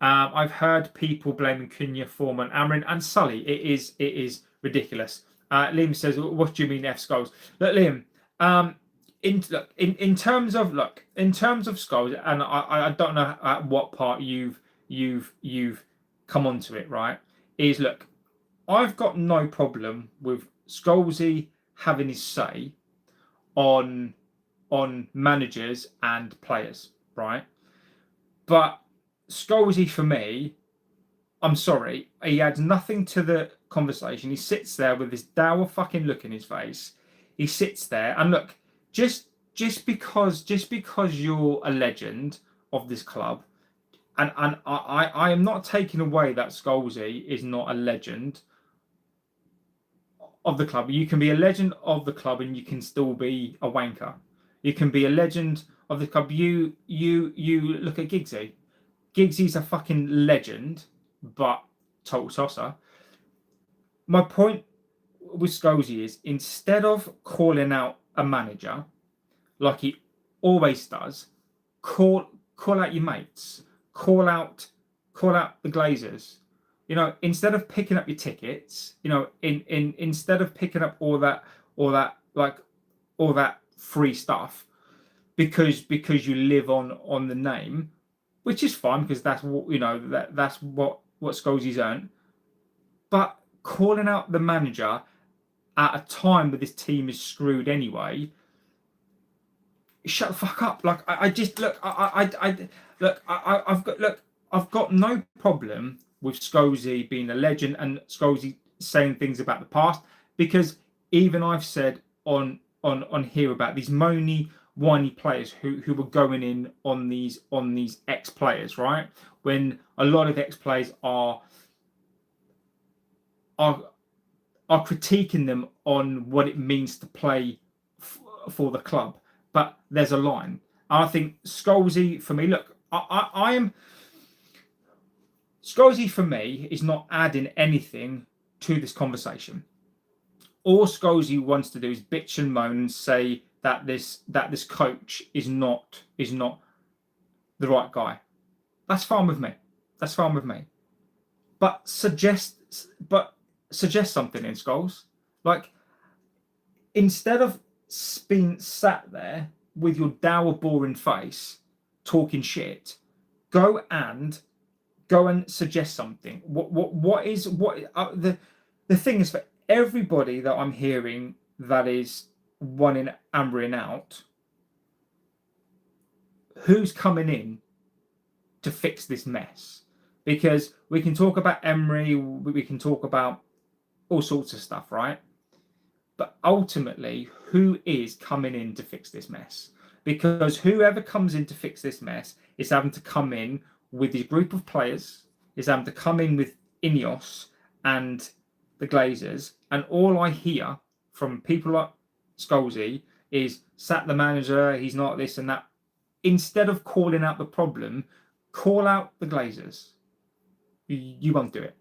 [SPEAKER 1] I've heard people blaming Cunha, Foreman, Amorin, and Sully. It is ridiculous. Liam says, "What do you mean, F Scholes?" Look, Liam. In terms of Scholes, and I don't know at what part you've come onto it, right? Is look, I've got no problem with Scholesy having his say on managers and players, right? But Scholesy, for me, I'm sorry, he adds nothing to the conversation. He sits there with this dour fucking look in his face. He sits there, and look, just because you're a legend of this club, and I am not taking away that Scholesy is not a legend of the club. You can be a legend of the club and you can still be a wanker. You can be a legend of the club. You look at Giggsy. Giggsy's a fucking legend, but total tosser. My point with Scholesy is, instead of calling out a manager like he always does, call out your mates. Call out the Glazers. Instead of picking up your tickets, instead of picking up all that free stuff, because you live on the name, which is fine, because that's what that's what Scholesy's earned. But calling out the manager at a time where this team is screwed anyway, shut the fuck up. Like, I've got no problem with Scholesy being a legend and Scholesy saying things about the past, because even I've said on here about these moany whiny players who were going in on these ex-players, right? When a lot of ex-players are critiquing them on what it means to play for the club. But there's a line. I think Scholesy, for me, look, I am... Scholesy, for me, is not adding anything to this conversation. All Scholesy wants to do is bitch and moan and say that this coach is not the right guy. That's fine with me. That's fine with me. But suggest something in Scholes. Like, instead of being sat there with your dour, boring face talking shit, go and suggest something. The thing is, for everybody that I'm hearing that is wanting Amorin out, who's coming in to fix this mess? Because we can talk about Emery, we can talk about all sorts of stuff, right? But ultimately, who is coming in to fix this mess? Because whoever comes in to fix this mess is having to come in with his group of players, is having to come in with Ineos and the Glazers, and all I hear from people like Scholesy is sack the manager, he's not this and that. Instead of calling out the problem, call out the Glazers. You won't do it.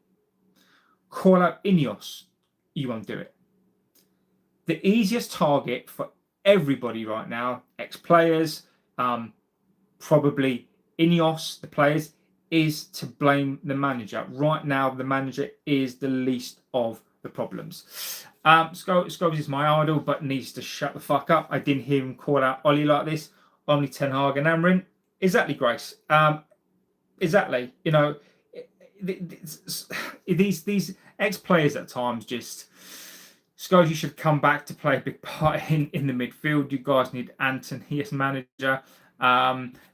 [SPEAKER 1] Call out Ineos. You won't do it. The easiest target for everybody right now, ex-players, probably Ineos, the players, is to blame the manager. Right now, the manager is the least of the problems. Scholes is my idol, but needs to shut the fuck up. I didn't hear him call out Ollie like this. Only Ten Hag and Amorin. Exactly, Grace. Exactly. You know, these ex-players at times just... Scholes, you should come back to play a big part in the midfield. You guys need Anthony as manager.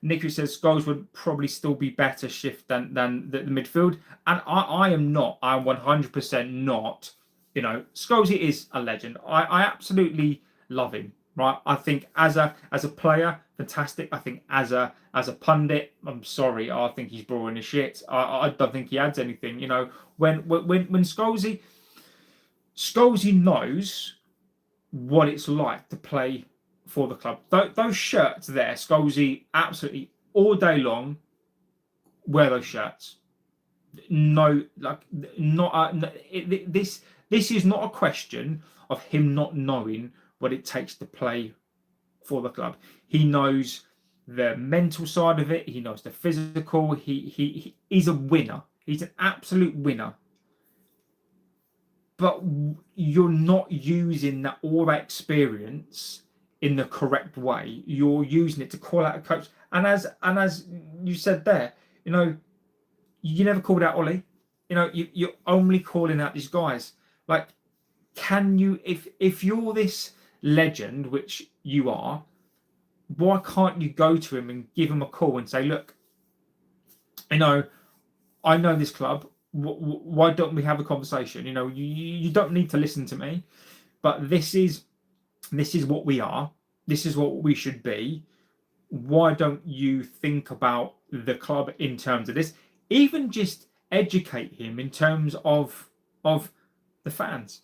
[SPEAKER 1] Nicky says Scholes would probably still be better shift than the midfield. And I am not. I'm 100% not. You know, Scholes is a legend. I absolutely love him. Right? I think as a player, fantastic. I think as a pundit, I'm sorry. I think he's boring as shit. I don't think he adds anything. You know, when Scholesy knows what it's like to play for the club. Those shirts there, Scholesy absolutely all day long wear those shirts. No, like this is not a question of him not knowing what it takes to play for the club. He knows the mental side of it. He knows the physical. He's a winner. He's an absolute winner. But you're not using that all that experience in the correct way. You're using it to call out a coach. And as you said there, you know, you never called out Ollie. You know, you're only calling out these guys. Like, can you, if you're this legend, which you are, why can't you go to him and give him a call and say, look, you know, I know this club. Why don't we have a conversation? You know, you don't need to listen to me, but this is what we are. This is what we should be. Why don't you think about the club in terms of this? Even just educate him in terms of the fans.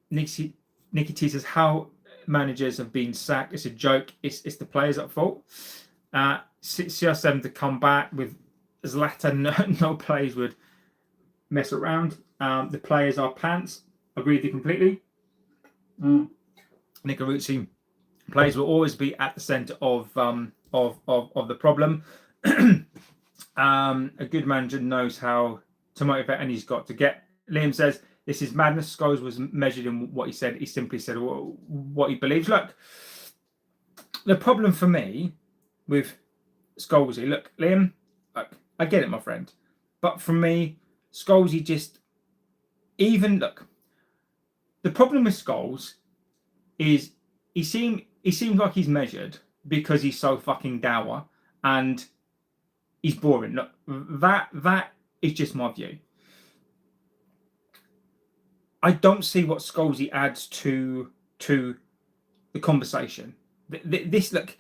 [SPEAKER 1] Nicky T says how managers have been sacked. It's a joke. It's the players at fault. CR7 to come back with Zlatan. No players would mess around. The players are pants. Agree with you completely. Nicaruzzi, players will always be at the centre of the problem. A good manager knows how to motivate, and he's got to get. Liam says this is madness. Scholes was measured in what he said. He simply said what he believes. Look, the problem for me with Scholesy, look, Liam, look, I get it, my friend, but for me, Scholesy just even look. The problem with Scholes is he seems like he's measured because he's so fucking dour and he's boring. Look, that is just my view. I don't see what Scholesy adds to the the conversation. This, look,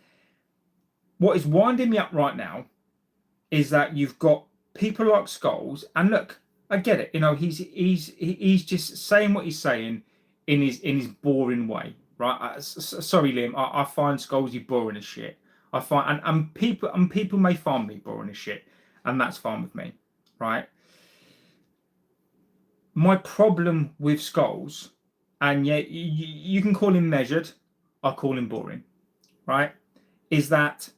[SPEAKER 1] what is winding me up right now is that you've got people like Scholes, and look, I get it. You know, he's just saying what he's saying in his boring way, right? Sorry, Liam, I find Scholesy boring as shit. I find, and people may find me boring as shit, and that's fine with me, right? My problem with Scholes, and yet you can call him measured, I call him boring, right? Is that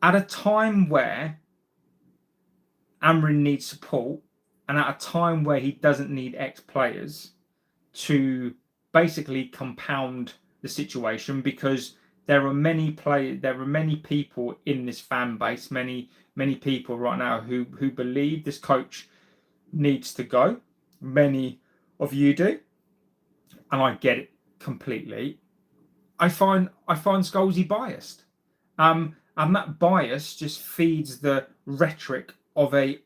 [SPEAKER 1] at a time where Amorin needs support, and at a time where he doesn't need ex-players to basically compound the situation, because there are many people in this fan base, many people right now who believe this coach needs to go. Many of you do, and I get it completely. I find Scholesy biased, and that bias just feeds the rhetoric of a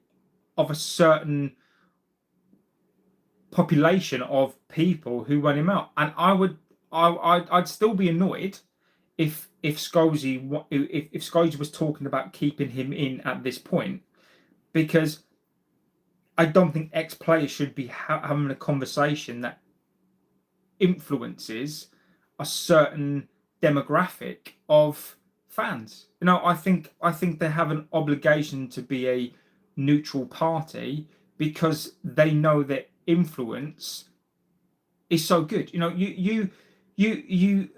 [SPEAKER 1] certain population of people who run him out. And I'd still be annoyed if Scholesy was talking about keeping him in at this point, because I don't think ex-players should be having a conversation that influences a certain demographic of fans. You know, I think they have an obligation to be a neutral party, because they know that influence is so good. You know, you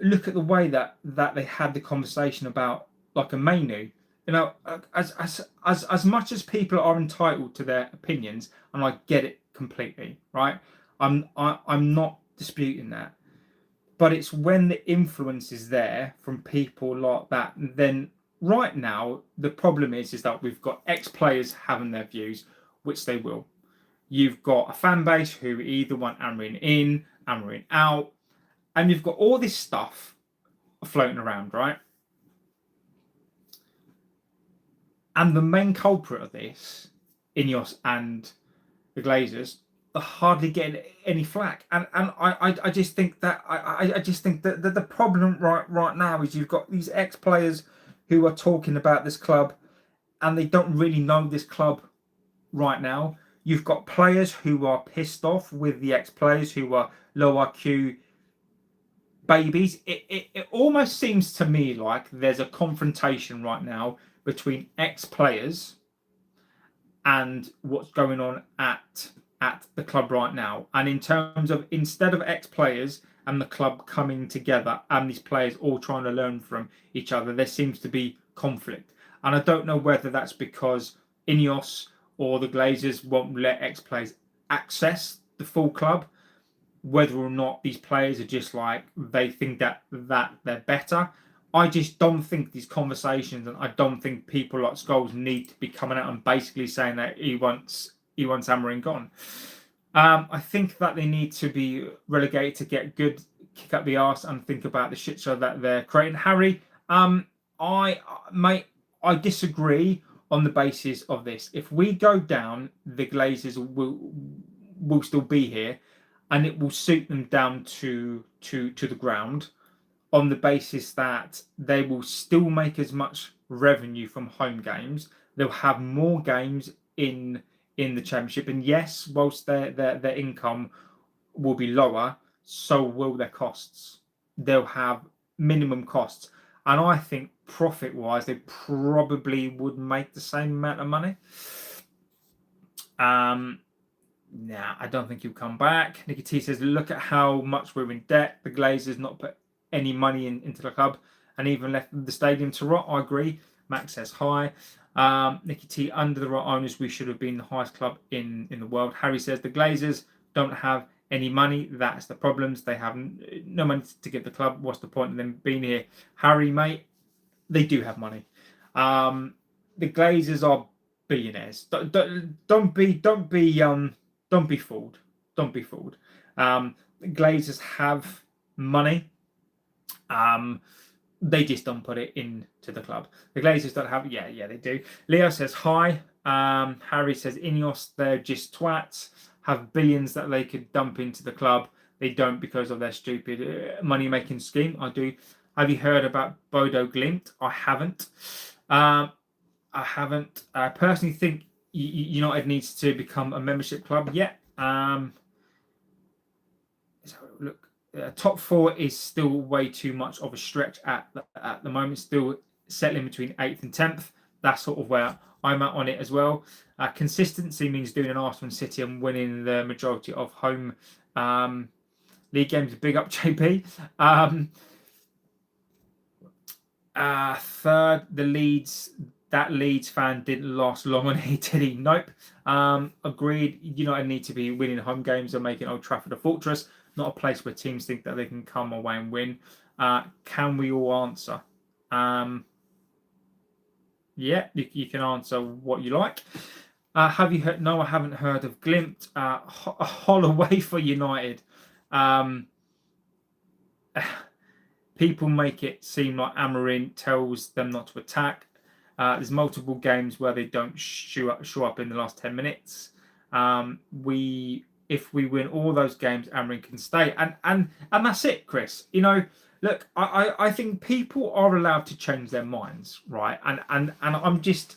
[SPEAKER 1] look at the way that they had the conversation about like a menu. You know, as much as people are entitled to their opinions, and I get it completely, right? I'm not disputing that, but it's when the influence is there from people like that. Then right now the problem is that we've got ex-players having their views, which they will. You've got a fan base who either want Amorin in, Amorin out, and you've got all this stuff floating around, right? And the main culprit of this, Ineos and the Glazers, are hardly getting any flack. And I just think that I just think that the problem right now is you've got these ex-players who are talking about this club, and they don't really know this club right now. You've got players who are pissed off with the ex-players who are low IQ babies. It almost seems to me like there's a confrontation right now between ex-players and what's going on at the club right now. And in terms of, instead of ex-players and the club coming together and these players all trying to learn from each other, there seems to be conflict. And I don't know whether that's because Ineos or the Glazers won't let ex-players access the full club, whether or not these players are just like, they think that they're better. I just don't think these conversations, and I don't think people like Scholes need to be coming out and basically saying that he wants Amorin gone. I think that they need to be relegated to get good, kick up the arse, and think about the shit show that they're creating. Harry, I disagree on the basis of this. If we go down, the Glazers will still be here, and it will suit them down to the ground, on the basis that they will still make as much revenue from home games. They'll have more games in the Championship, and yes, whilst their income will be lower, so will their costs. They'll have minimum costs, and I think profit-wise, they probably would make the same amount of money. Nah, I don't think he'll come back. Nicky T says, look at how much we're in debt. The Glazers not put any money into the club and even left the stadium to rot. I agree. Max says hi. Nicky T, under the right owners, we should have been the highest club in the world. Harry says the Glazers don't have any money. That's the problems. They have no money to give the club. What's the point of them being here? Harry, mate, they do have money. The Glazers are billionaires. Don't be fooled. Don't be fooled. The Glazers have money. They just don't put it into the club. The Glazers don't have. Yeah, they do. Leo says hi. Harry says Ineos, they're just twats. Have billions that they could dump into the club. They don't because of their stupid money-making scheme. I do. Have you heard about Bodo Glimt? I haven't. I personally think United needs to become a membership club. Yeah. So look, top four is still way too much of a stretch at the moment. Still settling between 8th and 10th. That's sort of where I'm at on it as well. Consistency means doing an Arsenal and City and winning the majority of home league games. Big up, JP. Third, the Leeds. That Leeds fan didn't last long on here, did he? Nope. Agreed. United need to be winning home games and making Old Trafford a fortress, not a place where teams think that they can come away and win. Can we all answer? Yeah, you can answer what you like. Have you heard? No, I haven't heard of Glimt. A Holloway for United. People make it seem like Amorin tells them not to attack. There's multiple games where they don't show up in the last 10 minutes. If we win all those games, Amorin can stay, and that's it, Chris. Look, I think people are allowed to change their minds, right? And I'm just,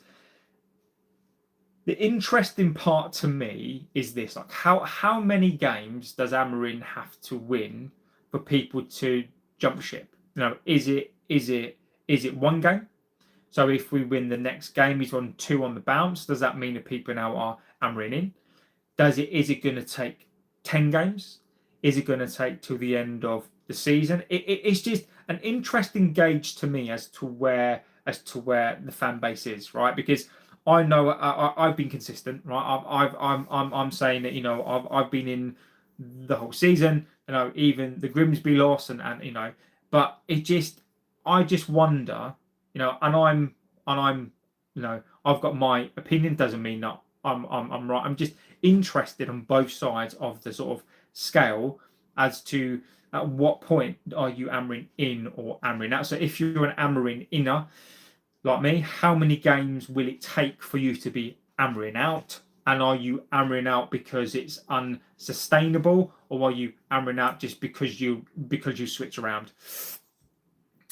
[SPEAKER 1] the interesting part to me is this: like how many games does Amorin have to win for people to jump ship? Is it one game? So if we win the next game, he's on 2 on the bounce. Does that mean that people now are Amorin in? Is it going to take 10 games? Is it going to take till the end of the season? It's just an interesting gauge to me as to where the fan base is, right? Because I know I've been consistent, right? I'm saying that I've been in the whole season, even the Grimsby loss, and but I just wonder. And I'm I've got my opinion. Doesn't mean that I'm right. I'm just interested on both sides of the sort of scale as to at what point are you Amorin in or Amorin out. So if you're an Amorin inner like me, how many games will it take for you to be Amorin out? And are you Amorin out because it's unsustainable, or are you Amorin out just because you switch around?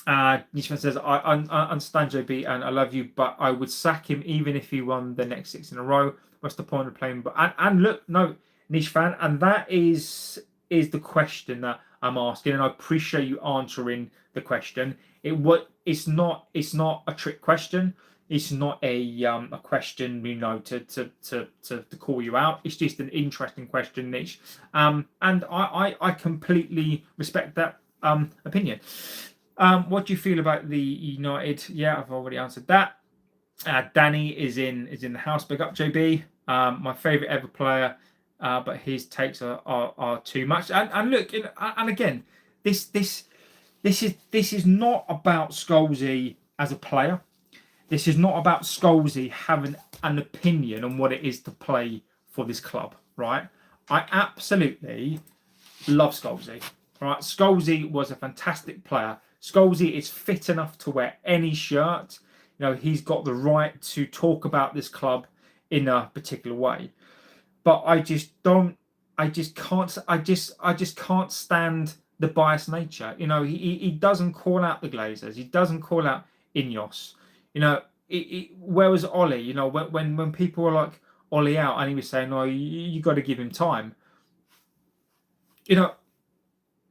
[SPEAKER 1] Nishman says, I understand JB and I love you, but I would sack him even if he won the next 6 in a row. What's the point of playing? But and look, no, Nish fan, and that is the question that I'm asking, and I appreciate you answering the question. It's not a trick question. It's not a question to call you out. It's just an interesting question, Nish. And I completely respect that opinion. What do you feel about the United? Yeah, I've already answered that. Danny is in the house. Big up, JB. My favourite ever player, but his takes are too much. And look, and again, this is not about Scholesy as a player. This is not about Scholesy having an opinion on what it is to play for this club, right? I absolutely love Scholesy. Right, Scholesy was a fantastic player. Scholesy is fit enough to wear any shirt. He's got the right to talk about this club in a particular way. But I just can't stand the biased nature. He doesn't call out the Glazers. He doesn't call out Ineos. Where was Ollie? When people were like Ollie out, and he was saying, "No, you got to give him time."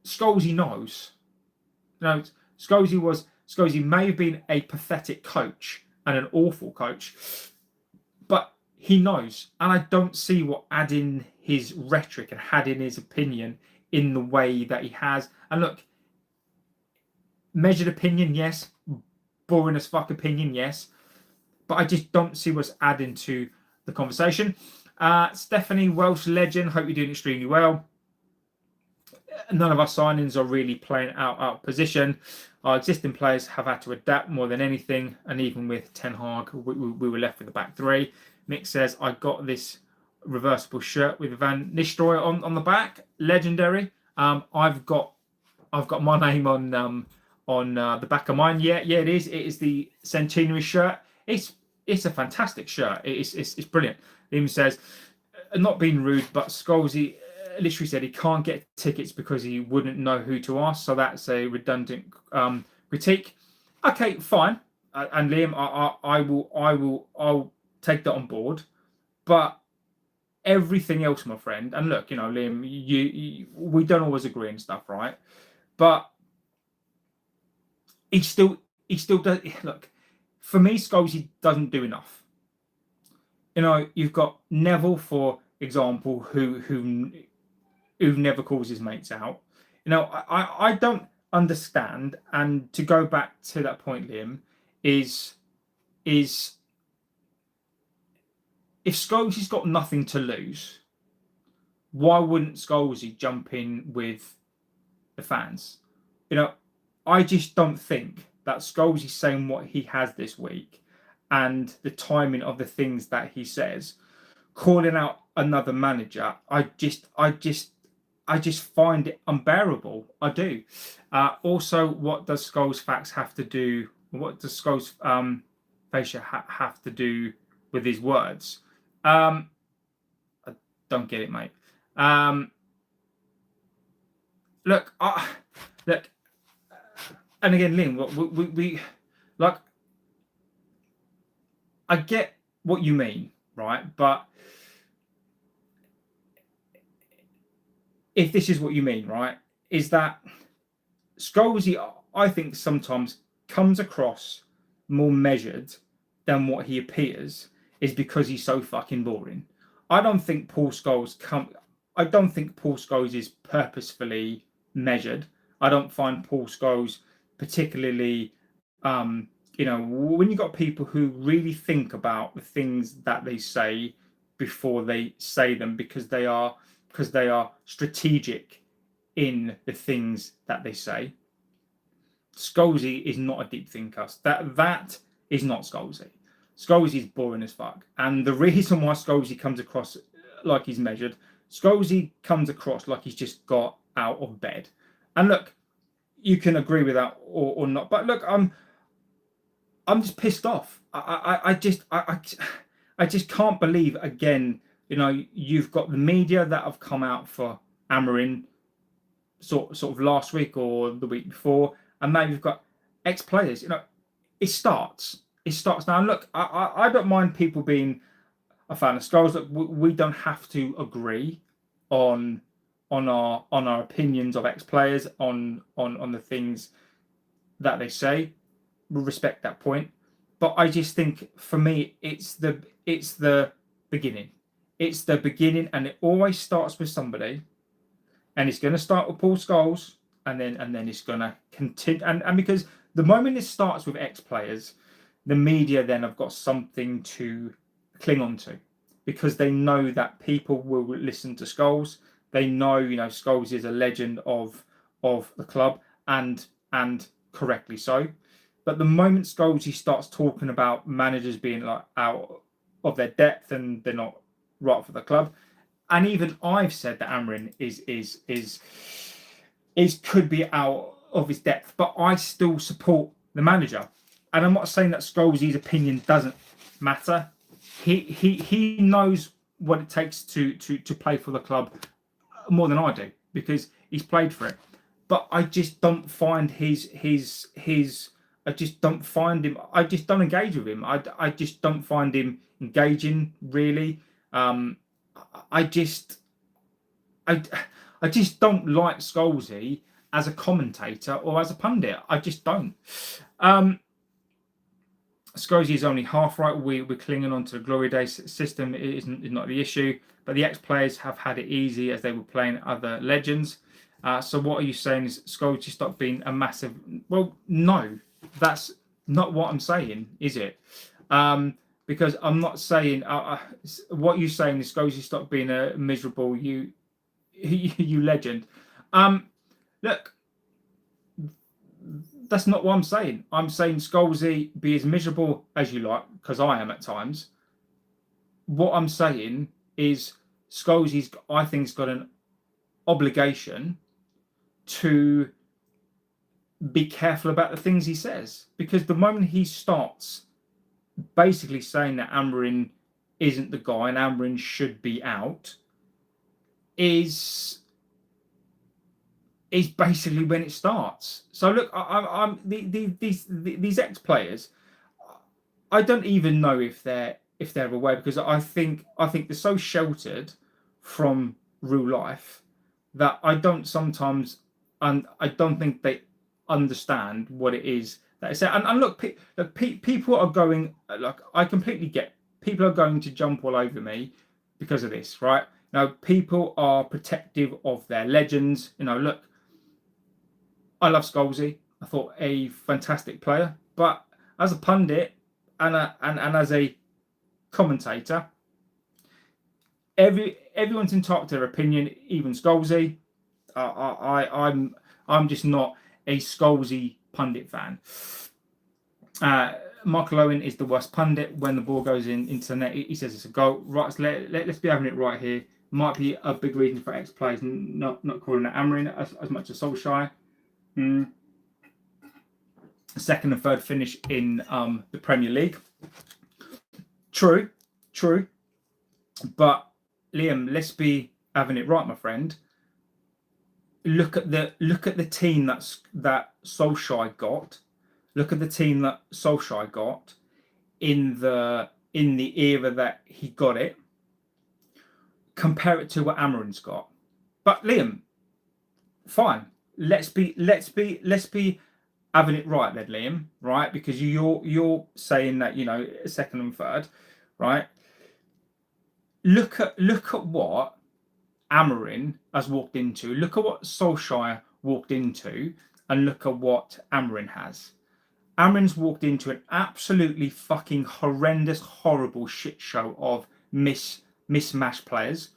[SPEAKER 1] Scholesy knows. Scholesy may have been a pathetic coach and an awful coach, but he knows. And I don't see what adding his rhetoric and adding his opinion in the way that he has. And look, measured opinion, yes. Boring as fuck opinion, yes. But I just don't see what's adding to the conversation. Stephanie, Welsh legend. Hope you're doing extremely well. None of our signings are really playing out position. Our existing players have had to adapt more than anything, and even with Ten Hag, we were left with the back three. Mick says, I got this reversible shirt with Van Nistelrooy on the back. Legendary. I've got my name on the back of mine. Yeah, it is. It is the centenary shirt. It's a fantastic shirt. It's brilliant. He even says, not being rude, but Scholesy literally said he can't get tickets because he wouldn't know who to ask. So that's a redundant critique. Okay, fine. And Liam, I'll take that on board. But everything else, my friend, and look, Liam, we don't always agree and stuff, right? But he still does. Look, for me, Scholes, he doesn't do enough. You've got Neville, for example, who never calls his mates out. I don't understand. And to go back to that point, Liam, is if Scholes got nothing to lose, why wouldn't Scholes jump in with the fans? I just don't think that Scholes is saying what he has this week and the timing of the things that he says, calling out another manager. I just find it unbearable. I do. Also, what does Scholes facts have to do? What does Scholes facia have to do with his words? I don't get it, mate. Look, and again, Liam, we like. I get what you mean, right? But if this is what you mean, right, is that Scholes, I think, sometimes comes across more measured than what he appears, is because he's so fucking boring. I don't think Paul Scholes is purposefully measured. I don't find Paul Scholes particularly, when you've got people who really think about the things that they say before they say them, because they are strategic in the things that they say. Scholes is not a deep thinker. That is not Scholes. Scholes is boring as fuck. And the reason why Scholes comes across like he's measured, Scholes comes across like he's just got out of bed. And look, you can agree with that or not. But look, I'm just pissed off. I just can't believe, again, you've got the media that have come out for Amorin sort of last week or the week before, and now you've got ex-players. It starts now. And look, I don't mind people being a fan of Scholes. Look, we don't have to agree on our opinions of ex-players, on the things that they say. We respect that point. But I just think, for me, it's the beginning. It's the beginning, and it always starts with somebody, and it's going to start with Paul Scholes, and then it's going to continue. And because the moment it starts with ex-players, the media then have got something to cling on to, because they know that people will listen to Scholes. They know, Scholes is a legend of the club, and correctly so. But the moment Scholes starts talking about managers being like out of their depth and they're not right for the club, and even I've said that Amorin could be out of his depth, but I still support the manager. And I'm not saying that Scholes' opinion doesn't matter. He knows what it takes to play for the club more than I do, because he's played for it. But I just don't find I just don't find him. I just don't engage with him. I just don't find him engaging, really. I just don't like Scholes as a commentator or as a pundit. I just don't. Scholes is only half right. We're clinging on to the glory days system. It is not the issue. But the ex-players have had it easy as they were playing other legends. So what are you saying? Is Scholes just stopped being a massive... Well, no. That's not what I'm saying, is it? Because I'm not saying... what you're saying is Scholes stopped being a miserable you legend. Look, that's not what I'm saying. I'm saying Scholes, be as miserable as you like, because I am at times. What I'm saying is Scholes, I think, has got an obligation to be careful about the things he says, because the moment he starts basically saying that Amorin isn't the guy and Amorin should be out, is is basically when it starts. So look, these ex players, I don't even know if they're aware, because I think they're so sheltered from real life that I don't sometimes, and I don't think they understand what it is that it's. And look, people are going, like, I completely get, people are going to jump all over me because of this, right? Now, people are protective of their legends. Look, I love Scholesy. I thought a fantastic player, but as a pundit and as a commentator, everyone's entitled to their opinion, even Scholesy. I'm just not a Scholesy pundit fan. Michael Owen is the worst pundit. When the ball goes into the net, he says it's a goal. Right, so let's be having it right here. Might be a big reason for ex-players not calling it Amorin as much as Solskjaer. Second and third finish in the Premier League. True. But Liam, let's be having it right, my friend. Look at the team that Solskjaer got. Look at the team that Solskjaer got in the era that he got it. Compare it to what Amorin's got. But Liam, fine. Let's be having it right then, Liam, right? Because you're saying that, second and third, right? Look at what Amorin has walked into. Look at what Solskjaer walked into, and look at what Amorin has. Amorin's walked into an absolutely fucking horrendous, horrible shit show of mismatched players.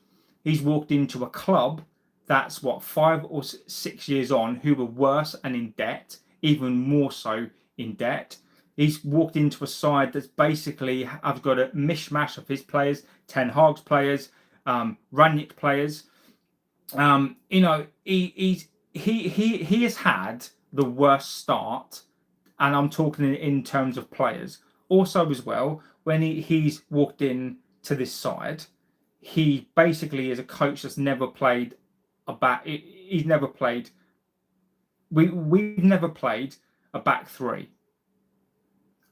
[SPEAKER 1] He's walked into a club that's 5 or 6 years on, who were worse and in debt, even more so in debt. He's walked into a side that's basically have got a mishmash of his players, Ten Hag's players, Ranić players. He has had the worst start, and I'm talking in terms of players. Also, as well, when he's walked in to this side, he basically is a coach that's never played a back. He's never played. We've never played a back three,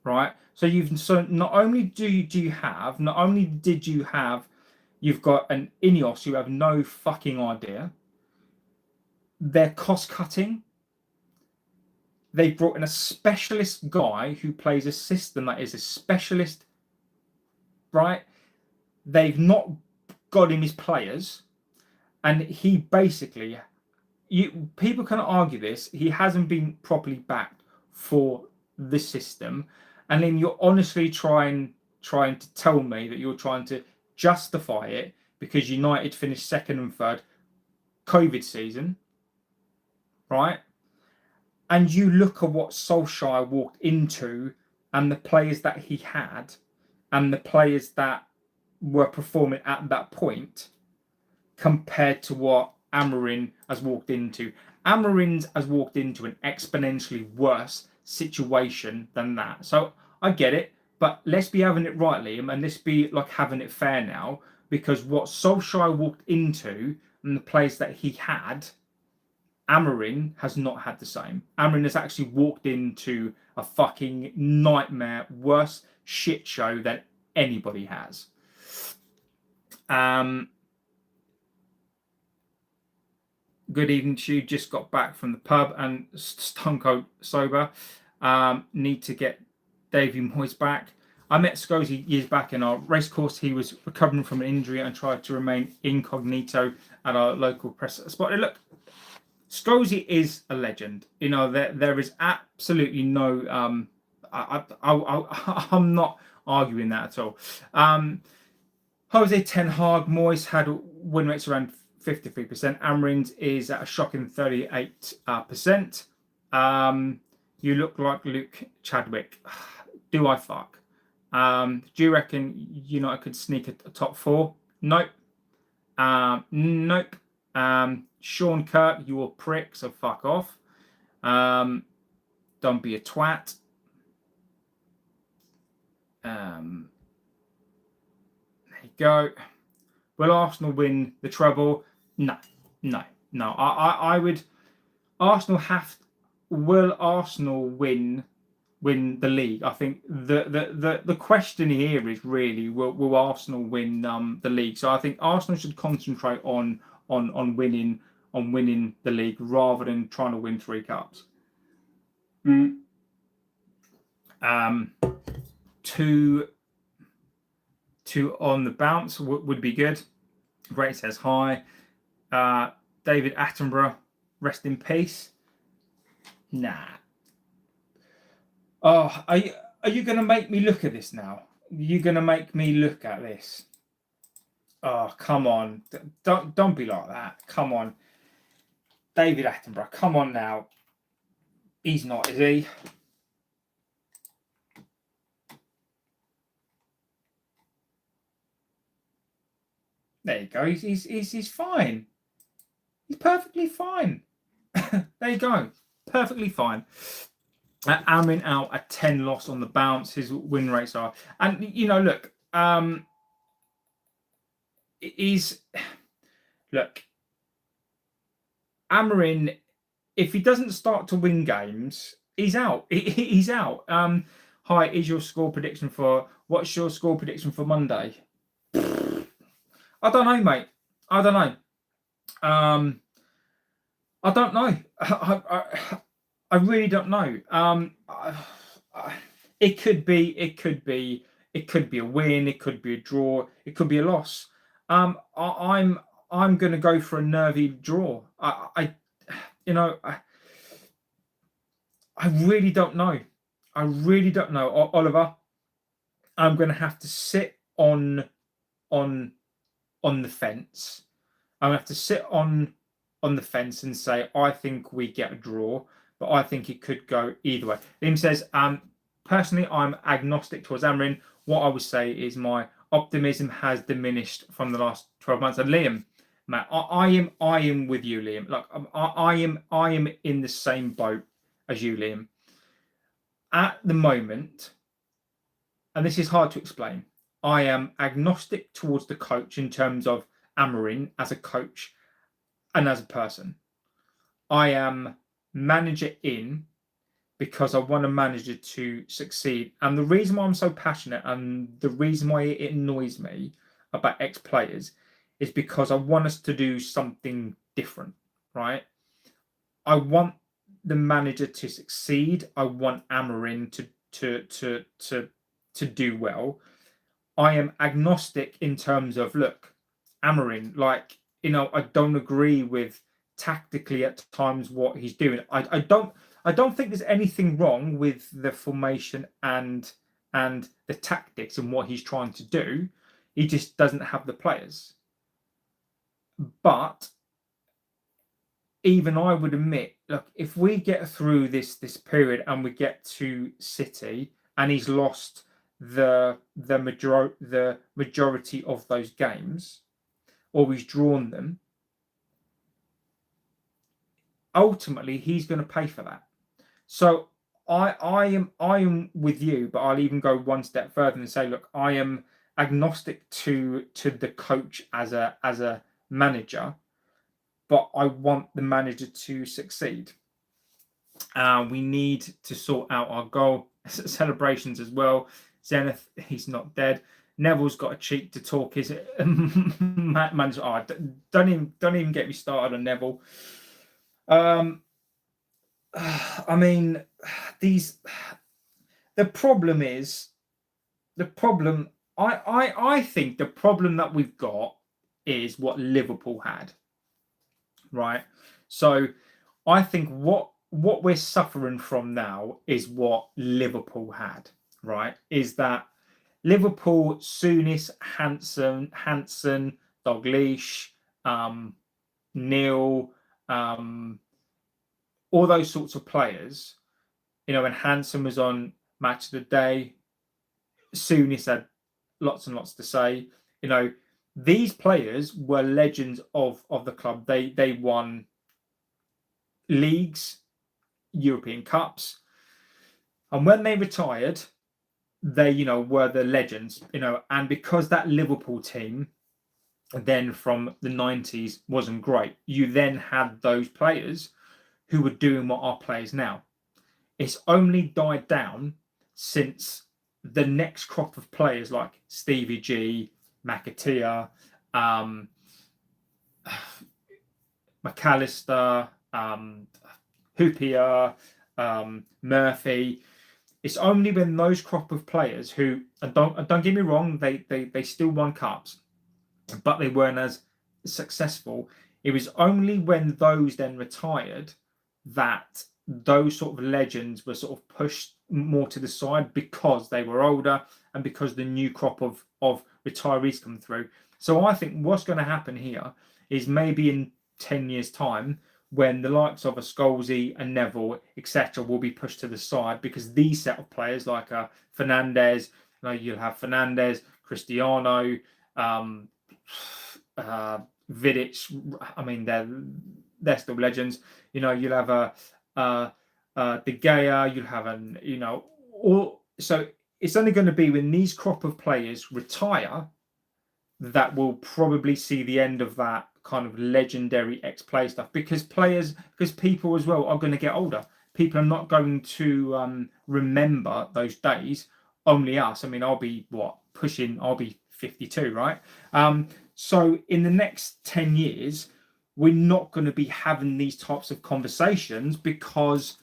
[SPEAKER 1] right? So not only did you have, you've got an Ineos who have no fucking idea. They're cost cutting. They brought in a specialist guy who plays a system that is a specialist, right? They've not got him his players, and he basically, people can argue this, he hasn't been properly backed for the system, and then you're honestly trying to tell me that you're trying to justify it because United finished second and third COVID season, right? And you look at what Solskjaer walked into, and the players that he had, and the players that were performing at that point, compared to what Amorin has walked into. Amorin has walked into an exponentially worse situation than that. So I get it, but let's be having it right, Liam, and let's be having it fair now, because what Solskjaer walked into and the players that he had, Amorin has not had the same. Amorin has actually walked into a fucking nightmare, worse shit show than anybody has. Good evening to you. Just got back from the pub and stone cold sober. Need to get Davey Moyes back. I met Scholesy years back in our race course. He was recovering from an injury and tried to remain incognito at our local press spot. Look, Scholesy is a legend. There is absolutely no. I'm not arguing that at all. Jose Ten Hag, Moyes had win rates around 53%. Amorin's is at a shocking 38%. You look like Luke Chadwick. Do I fuck? Do you reckon United could sneak a top four? Nope. Nope. Sean Kirk, you a prick, so fuck off. Don't be a twat. There you go. Will Arsenal win the treble? No. I would. will Arsenal win the league? I think the question here is really will Arsenal win the league? So I think Arsenal should concentrate on winning the league rather than trying to win 3 cups. Two on the bounce would be good. Great says hi. David Attenborough, rest in peace. Nah. Oh, are you going to make me look at this now? You're going to make me look at this? Oh, come on! Don't be like that. Come on, David Attenborough. Come on now. He's not, is he? There you go. He's fine. He's perfectly fine. There you go. Perfectly fine. Amorin out a 10 loss on the bounce. His win rates are, and you know, look, Amorin, if he doesn't start to win games, he's out. He's out. Hi, what's your score prediction for Monday? I don't know, mate. I don't know. I don't know. I really don't know. It could be a win. It could be a draw. It could be a loss. I'm going to go for a nervy draw. I really don't know. I really don't know, Oliver. I'm going to have to sit on the fence. I'm going to have to sit on the fence and say I think we get a draw, but I think it could go either way. Liam says, personally, I'm agnostic towards Amorin. What I would say is my optimism has diminished from the last 12 months. And Liam, Matt, I am with you, Liam. Like I am in the same boat as you, Liam. At the moment, and this is hard to explain, I am agnostic towards the coach in terms of Amorin as a coach and as a person. I am manager in because I want a manager to succeed. And the reason why I'm so passionate and the reason why it annoys me about ex-players is because I want us to do something different, right? I want the manager to succeed. I want Amorin to do well. I am agnostic in terms of, look, Amorin, like, I don't agree with tactically at times what he's doing. I don't think there's anything wrong with the formation and the tactics and what he's trying to do. He just doesn't have the players. But even I would admit, look, if we get through this period and we get to City and he's lost the majority of those games, or he's drawn them, ultimately he's going to pay for that. So I am with you, but I'll even go one step further and say, look, I am agnostic to the coach as a manager, but I want the manager to succeed. We need to sort out our goal celebrations as well. Zenith, he's not dead. Neville's got a cheek to talk his manager. Oh, don't even get me started on Neville. I mean, the problem is I think the problem that we've got is what Liverpool had, right? So I think what we're suffering from now is what Liverpool had, right? Is that Liverpool, Souness, Hansen, Dalglish, Neil, all those sorts of players, when Hansen was on Match of the Day, Souness had lots and lots to say. These players were legends of the club. They won leagues, European Cups, and when they retired, they were the legends. And because that Liverpool team then from the 90s wasn't great, you then had those players who were doing what our players now. It's only died down since the next crop of players like Stevie G, McAteer, McAllister, Hoopier, Murphy. It's only when those crop of players who, and don't get me wrong, they still won cups, but they weren't as successful. It was only when those then retired that those sort of legends were sort of pushed more to the side because they were older and because the new crop of retirees come through. So I think what's going to happen here is maybe in 10 years' time, when the likes of a Scholes and Neville, etc., will be pushed to the side, because these set of players like Fernandez, you'll have Fernandez, Cristiano, Vidic. I mean, they're still legends. You'll have De Gea. You'll have so it's only going to be when these crop of players retire that we'll probably see the end of that kind of legendary ex-player stuff, because people as well are going to get older. People are not going to remember those days. Only us. I mean, I'll be 52, right? So in the next 10 years, we're not going to be having these types of conversations because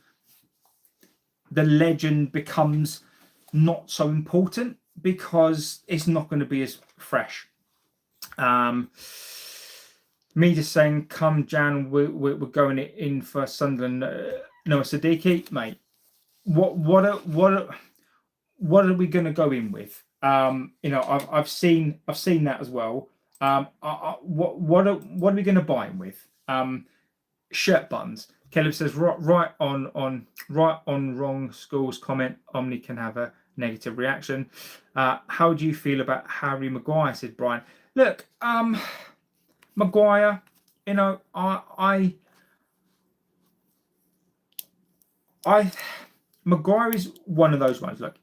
[SPEAKER 1] the legend becomes not so important, because it's not going to be as fresh. Me just saying, come Jan, we're going in for Sunderland. Noah Siddiqui, mate. What are we going to go in with? I've seen that as well. What are we going to buy him with? Shirt buttons. Caleb says right on wrong. Scholes comment. Omni can have a negative reaction. How do you feel about Harry Maguire? Said Brian. Look, Maguire, Maguire is one of those ones. Look,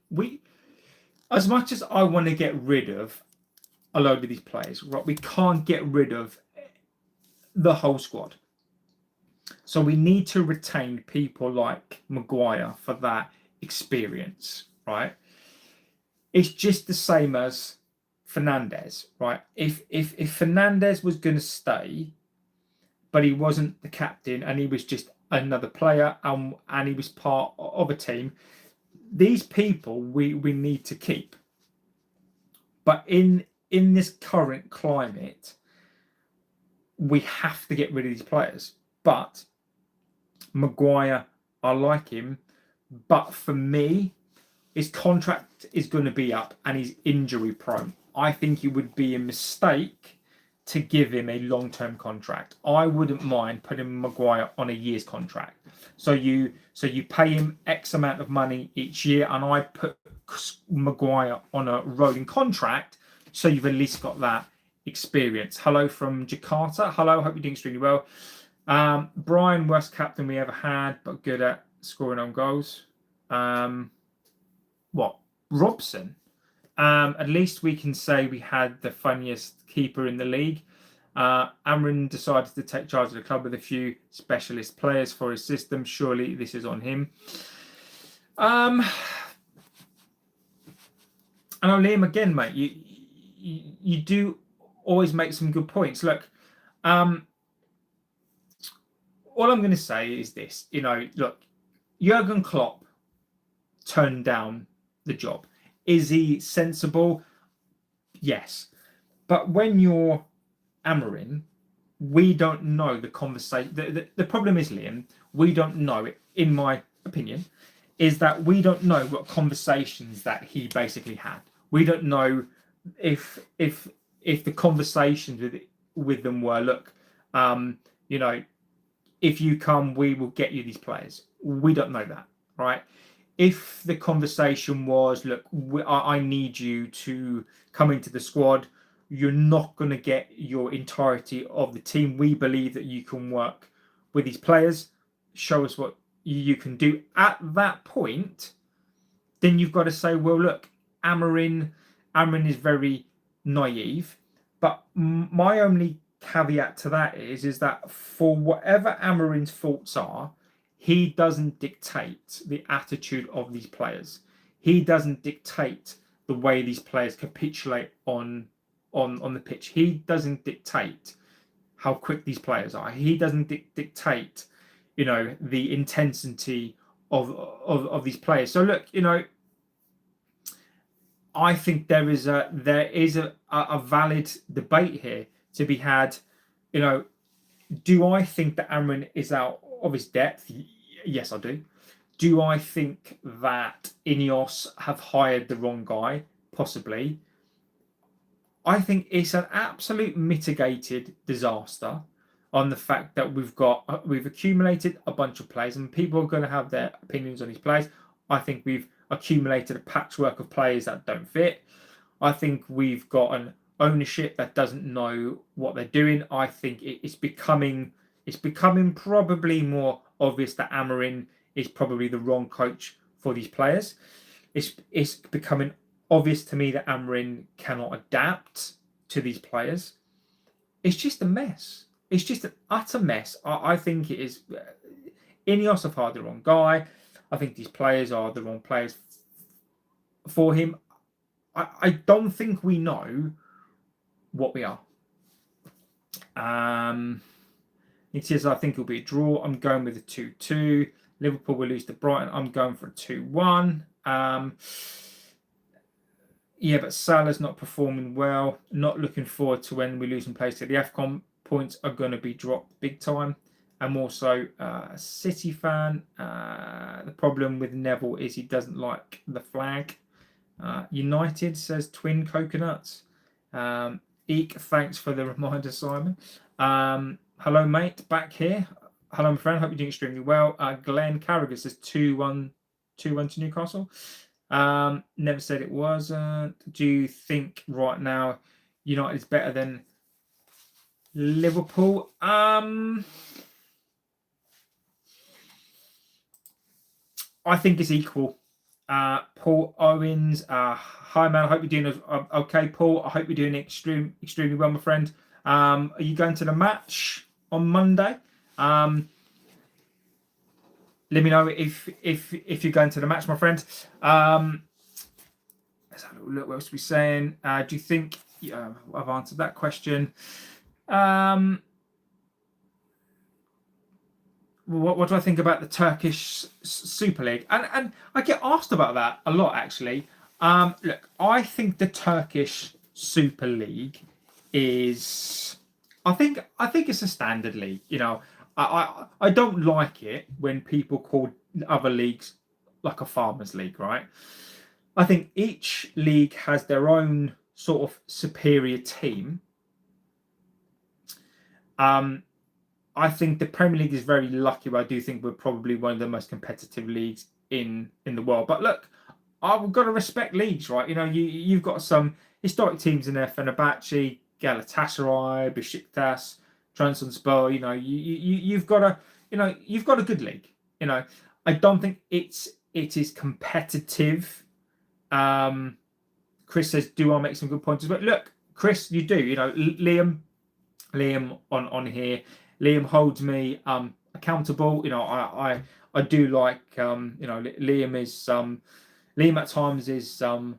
[SPEAKER 1] as much as I want to get rid of a load of these players, right, we can't get rid of the whole squad. So we need to retain people like Maguire for that experience, right? It's just the same as Fernandez, right? If Fernandez was going to stay, but he wasn't the captain and he was just another player and he was part of a team, these people we need to keep. But in this current climate, we have to get rid of these players. But Maguire, I like him, but for me, his contract is going to be up and he's injury prone. I think it would be a mistake to give him a long-term contract. I wouldn't mind putting Maguire on a year's contract. So you pay him X amount of money each year, and I put Maguire on a rolling contract, so you've at least got that experience. Hello from Jakarta. Hello, hope you're doing extremely well. Brian, worst captain we ever had, but good at scoring on goals. Robson? At least we can say we had the funniest keeper in the league. Amorin decided to take charge of the club with a few specialist players for his system. Surely this is on him. And I'll Liam again, mate. You do always make some good points. Look, all I'm going to say is this. Look, Jurgen Klopp turned down the job. Is he sensible? Yes. But when you're Amorin, we don't know the conversation. The problem is, Liam, we don't know it, in my opinion, is that we don't know what conversations that he basically had. We don't know if the conversations with them were, look, if you come, we will get you these players. We don't know that, right? If the conversation was, look, I need you to come into the squad, you're not going to get your entirety of the team. We believe that you can work with these players. Show us what you can do. At that point, then you've got to say, well, look, Amorin is very naive. But my only caveat to that is that for whatever Amorin's faults are, he doesn't dictate the attitude of these players. He doesn't dictate the way these players capitulate on the pitch. He doesn't dictate how quick these players are. He doesn't dictate, the intensity of these players. So look, I think there is a valid debate here to be had. Do I think that Amorin is out of his depth? Yes, I do. Do I think that Ineos have hired the wrong guy? Possibly. I think it's an absolute mitigated disaster on the fact that we've accumulated a bunch of players, and people are going to have their opinions on these players. I think we've accumulated a patchwork of players that don't fit. I think we've got an ownership that doesn't know what they're doing. I think it's becoming probably more obvious that Amorin is probably the wrong coach for these players. It's becoming obvious to me that Amorin cannot adapt to these players. It's just a mess. It's just an utter mess. I think it is. Ineos have hired the wrong guy. I think these players are the wrong players for him. I don't think we know what we are. It says, I think it'll be a draw. I'm going with a 2-2. Liverpool will lose to Brighton. I'm going for a 2-1. Yeah, but Salah's not performing well. Not looking forward to when we lose in place to the AFCON. Points are going to be dropped big time. I'm also a City fan. The problem with Neville is he doesn't like the flag. United, says Twin Coconuts. Eek, thanks for the reminder, Simon. Hello, mate, back here. Hello, my friend. Hope you're doing extremely well. Glenn Carragher says 2-1 to Newcastle. Never said it wasn't. Do you think right now United is better than Liverpool? I think it's equal. Paul Owens, hi man, I hope you're doing okay, Paul. I hope you're doing extremely well, my friend. Are you going to the match on Monday? Let me know if you're going to the match, my friend. Let's have a little look. What else are we saying? Do you think? I've answered that question. What do I think about the Turkish Super League? And I get asked about that a lot, actually. Look, I think the Turkish Super League is, I think it's a standard league. I don't like it when people call other leagues like a farmers league, right? I think each league has their own sort of superior team. I think the Premier League is very lucky, but I do think we're probably one of the most competitive leagues in the world. But look, I've got to respect leagues, right? You've got some historic teams in there: Fenerbahce, Galatasaray, Besiktas, Trabzonspor. You've got a good league. I don't think it is competitive. Chris says, "Do I make some good points?" But look, Chris, you do. Liam on here. Liam holds me accountable. I do like Liam is Liam at times is the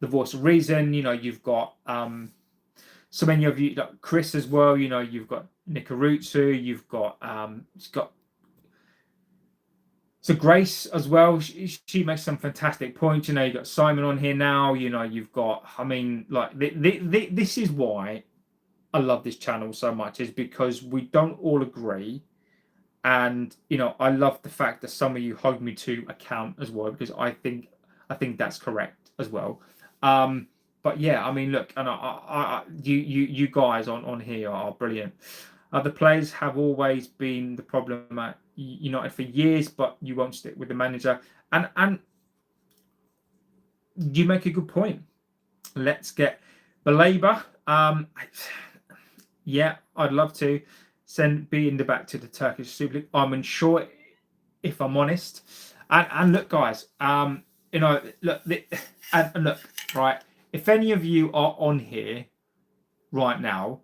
[SPEAKER 1] voice of reason. You've got so many of you, like Chris as well. You've got Nikarutsu. You've got so Grace as well. She makes some fantastic points. You've got Simon on here now. You've got. This is why I love this channel so much, is because we don't all agree, and I love the fact that some of you hold me to account as well, because I think that's correct as well. But yeah, look, and you guys on here are brilliant. The players have always been the problem at United for years, but you won't stick with the manager, and you make a good point. Let's get Belabor. Yeah, I'd love to send Binder back to the Turkish Super League. I'm unsure, if I'm honest. And look, guys, look, right. If any of you are on here right now,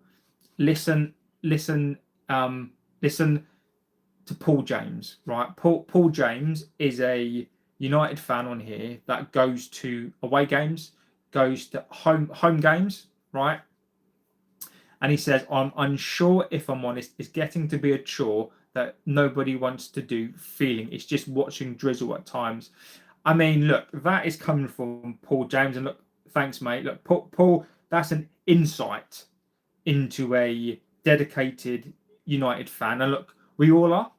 [SPEAKER 1] listen to to Paul James, right? Paul James is a United fan on here that goes to away games, goes to home games, right? And he says, I'm unsure, if I'm honest, it's getting to be a chore that nobody wants to do, feeling it's just watching drizzle at times. I mean, look, that is coming from Paul James. And look, thanks, mate. Look, Paul, that's an insight into a dedicated United fan. And look, we all are.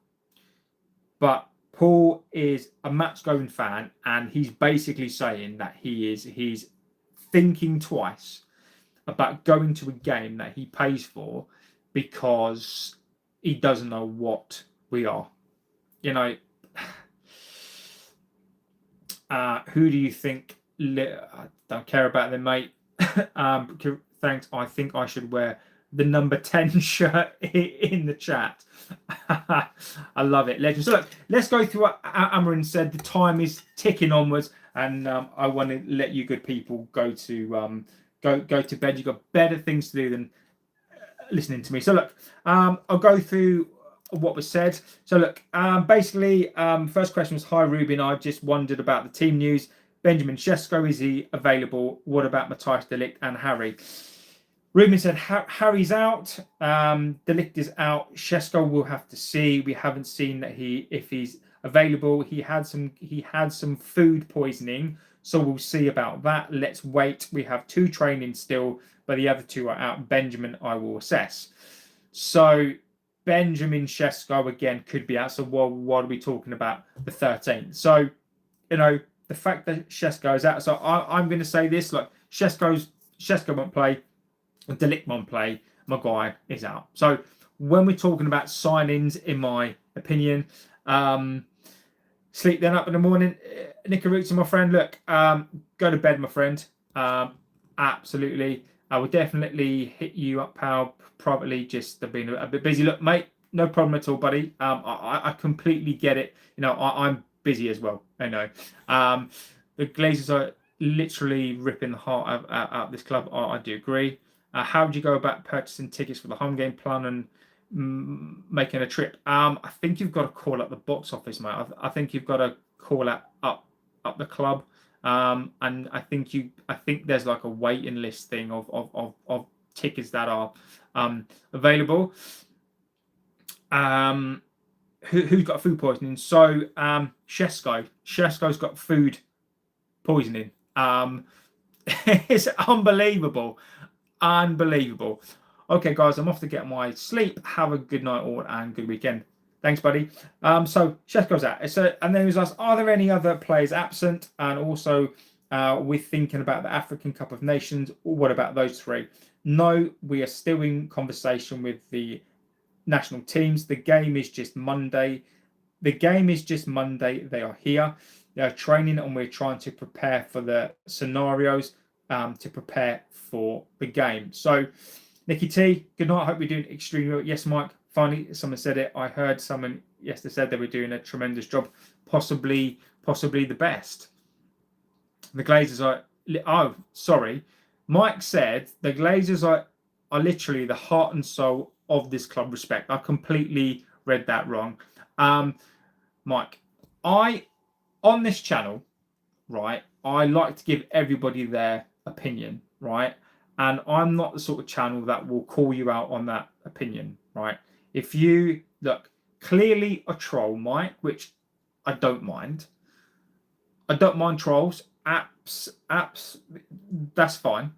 [SPEAKER 1] But Paul is a match-going fan, and he's basically saying that he's thinking twice about going to a game that he pays for because he doesn't know what we are. You know, who do you think? I don't care about them, mate. Thanks. I think I should wear the number 10 shirt in the chat. I love it. Legend. So look, let's go through what Amorin said. The time is ticking onwards, and I want to let you good people go to bed. You've got better things to do than listening to me. So look, I'll go through what was said. So look, basically, first question was, hi Ruben, I just wondered about the team news. Benjamin Sesko, is he available? What about Matthijs de Ligt and Harry? Ruben said Harry's out, de Ligt is out. Sesko will have to see. We haven't seen that if he's available. He had some food poisoning, so we'll see about that. Let's wait. We have 2 trainings still, but the other 2 are out. Benjamin, I will assess. So Benjamin Sesko again could be out. So what are we talking about? The 13th. So the fact that Sesko is out. So I'm going to say this: like Sesko won't play. De Ligt won't play. Maguire is out. So when we're talking about signings, in my opinion, sleep then up in the morning. Nicaragua, my friend, look, go to bed, my friend. Absolutely. I will definitely hit you up, pal, privately. Just been a bit busy. Look, mate, no problem at all, buddy. I completely get it. I'm busy as well. I know. The Glazers are literally ripping the heart out of this club. I do agree. How would you go about purchasing tickets for the home game, plan and making a trip? I think you've got to call up the box office, mate. I think you've got to call up the club, and I think there's like a waiting list thing of tickets that are available. Who's got food poisoning? So Sesko's got food poisoning. It's unbelievable. Okay, guys, I'm off to get my sleep. Have a good night all and good weekend. Thanks, buddy. So Sesko's out. And then he was asked, are there any other players absent? And also, we're thinking about the African Cup of Nations. What about those 3? No, we are still in conversation with the national teams. The game is just Monday. They are here. They are training, and we're trying to prepare for the scenarios to prepare for the game. So, Nicky T, good night. I hope you're doing extremely well. Yes, Mike. Finally, someone said it. I heard someone yesterday said they were doing a tremendous job, possibly the best. The Glazers are. Oh, sorry. Mike said the Glazers are literally the heart and soul of this club. Respect. I completely read that wrong. Mike, on this channel, right, I like to give everybody their opinion, right? And I'm not the sort of channel that will call you out on that opinion, right? If you look clearly a troll, Mike, which I don't mind. I don't mind trolls. Apps, that's fine.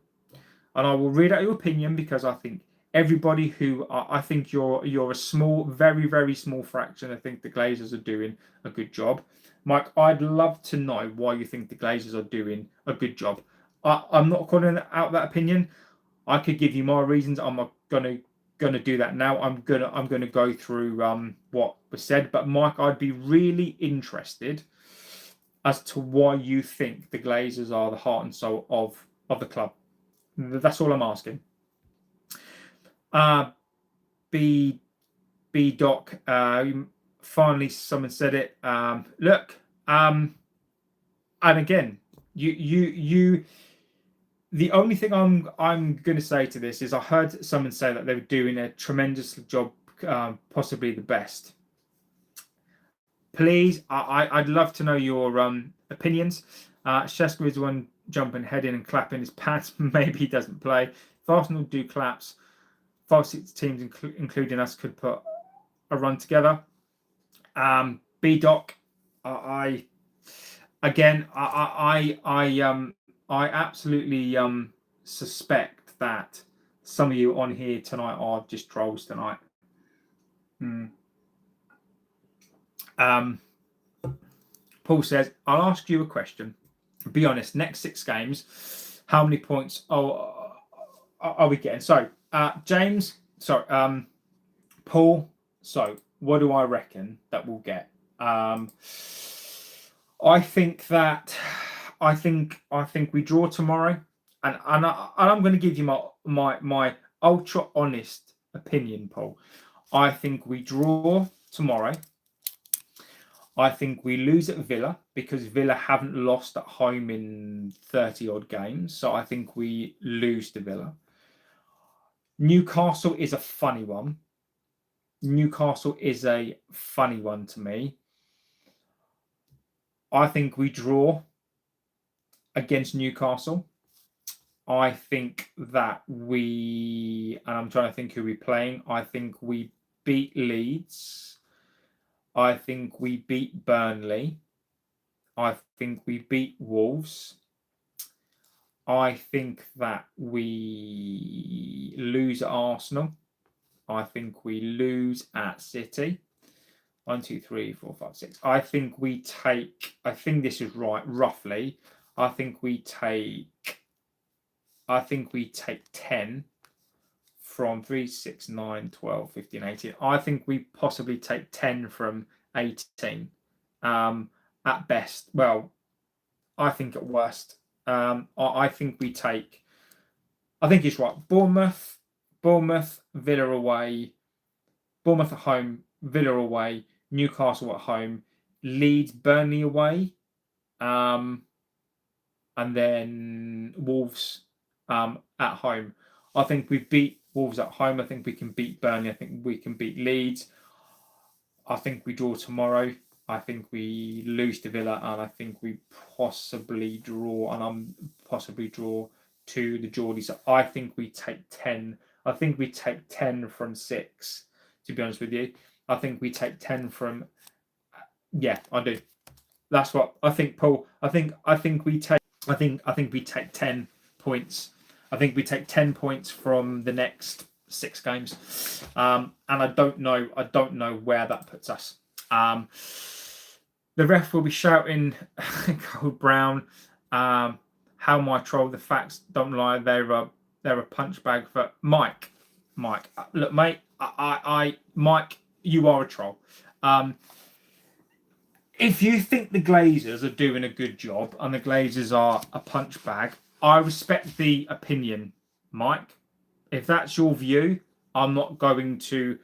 [SPEAKER 1] And I will read out your opinion because I think everybody who I think you're a small, very, very small fraction. I think the Glazers are doing a good job. Mike, I'd love to know why you think the Glazers are doing a good job. I'm not calling out that opinion. I could give you my reasons. I'm not gonna do that now. I'm gonna go through what was said. But Mike, I'd be really interested as to why you think the Glazers are the heart and soul of the club. That's all I'm asking. B Doc. Finally, someone said it. Look. And again, you. The only thing I'm going to say to this is I heard someone say that they were doing a tremendous job, possibly the best. please, I'd love to know your opinions. Sheska is the one jumping, heading and clapping his pants. Maybe he doesn't play. If Arsenal do collapse, 5-6 teams, including us, could put a run together. B-Doc, I absolutely suspect that some of you on here tonight are just trolls tonight. Paul says, I'll ask you a question. Be honest, next 6 games, how many points are we getting? So, James, sorry, Paul, so what do I reckon that we'll get? I think we draw tomorrow, and I'm going to give you my ultra honest opinion, Paul. I think we draw tomorrow. I think we lose at Villa because Villa haven't lost at home in 30 odd games. So I think we lose to Villa. Newcastle is a funny one. Newcastle is a funny one to me. I think we draw against Newcastle. I think that and I'm trying to think who we're playing. I think we beat Leeds. I think we beat Burnley. I think we beat Wolves. I think that we lose at Arsenal. I think we lose at City. 1, 2, 3, 4, 5, 6. I think this is right, roughly. I think we take 10 from 3, 6, 9, 12, 15, 18. I think we possibly take 10 from 18 at best. Well, I think at worst. I think we take, I think it's right. Bournemouth, Villa away, Bournemouth at home, Villa away, Newcastle at home, Leeds, Burnley away, and then Wolves at home. I think we beat Wolves at home. I think we can beat Burnley. I think we can beat Leeds. I think we draw tomorrow. I think we lose to Villa, and I think we possibly draw, to the Geordies. So I think we take 10. I think we take 10 from 6. To be honest with you, I think we take 10 from. Yeah, I do. That's what I think, Paul. I think we take. I think we take 10 points. I think we take 10 points from the next 6 games, and I don't know where that puts us. The ref will be shouting, "Gold Brown." How am I troll? The facts don't lie. They're a punch bag for Mike. Look, mate. Mike, you are a troll. If you think the Glazers are doing a good job and the Glazers are a punch bag, I respect the opinion, Mike. If that's your view, I'm not going to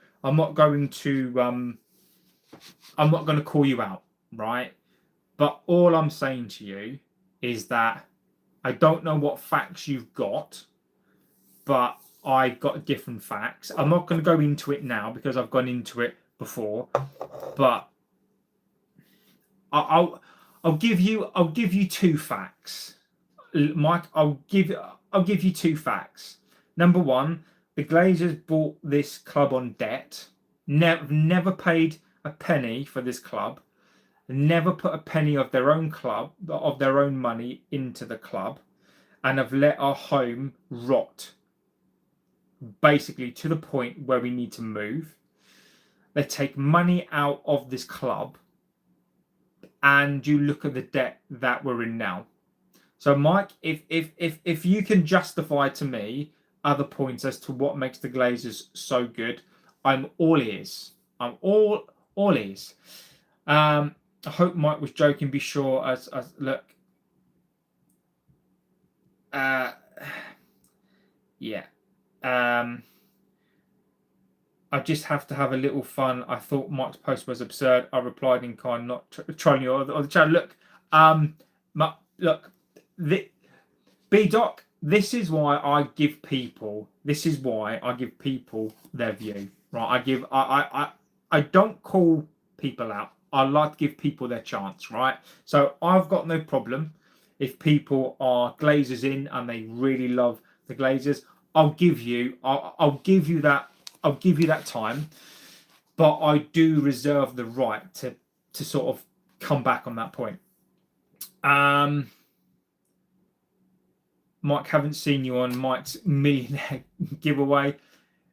[SPEAKER 1] call you out, right? But all I'm saying to you is that I don't know what facts you've got, but I've got different facts. I'm not going to go into it now because I've gone into it before, but I'll give you 2 facts, Mike. I'll give you 2 facts. Number 1, the Glazers bought this club on debt. Never paid a penny for this club. Never put a penny of their own money into the club, and have let our home rot, basically to the point where we need to move. They take money out of this club, and you look at the debt that we're in now. So, Mike, if you can justify to me other points as to what makes the Glazers so good, I'm all ears. I'm all ears. I hope Mike was joking. Be sure as look. Yeah. I just have to have a little fun. I thought Mike's post was absurd. I replied in kind, not trolling you or the chat. Look, B-Doc, this is why I give people their view, right? I don't call people out. I like to give people their chance, right? So I've got no problem if people are Glazers in and they really love the Glazers. I'll give you that time, but I do reserve the right to sort of come back on that point. Mike, haven't seen you on Mike's millionaire giveaway.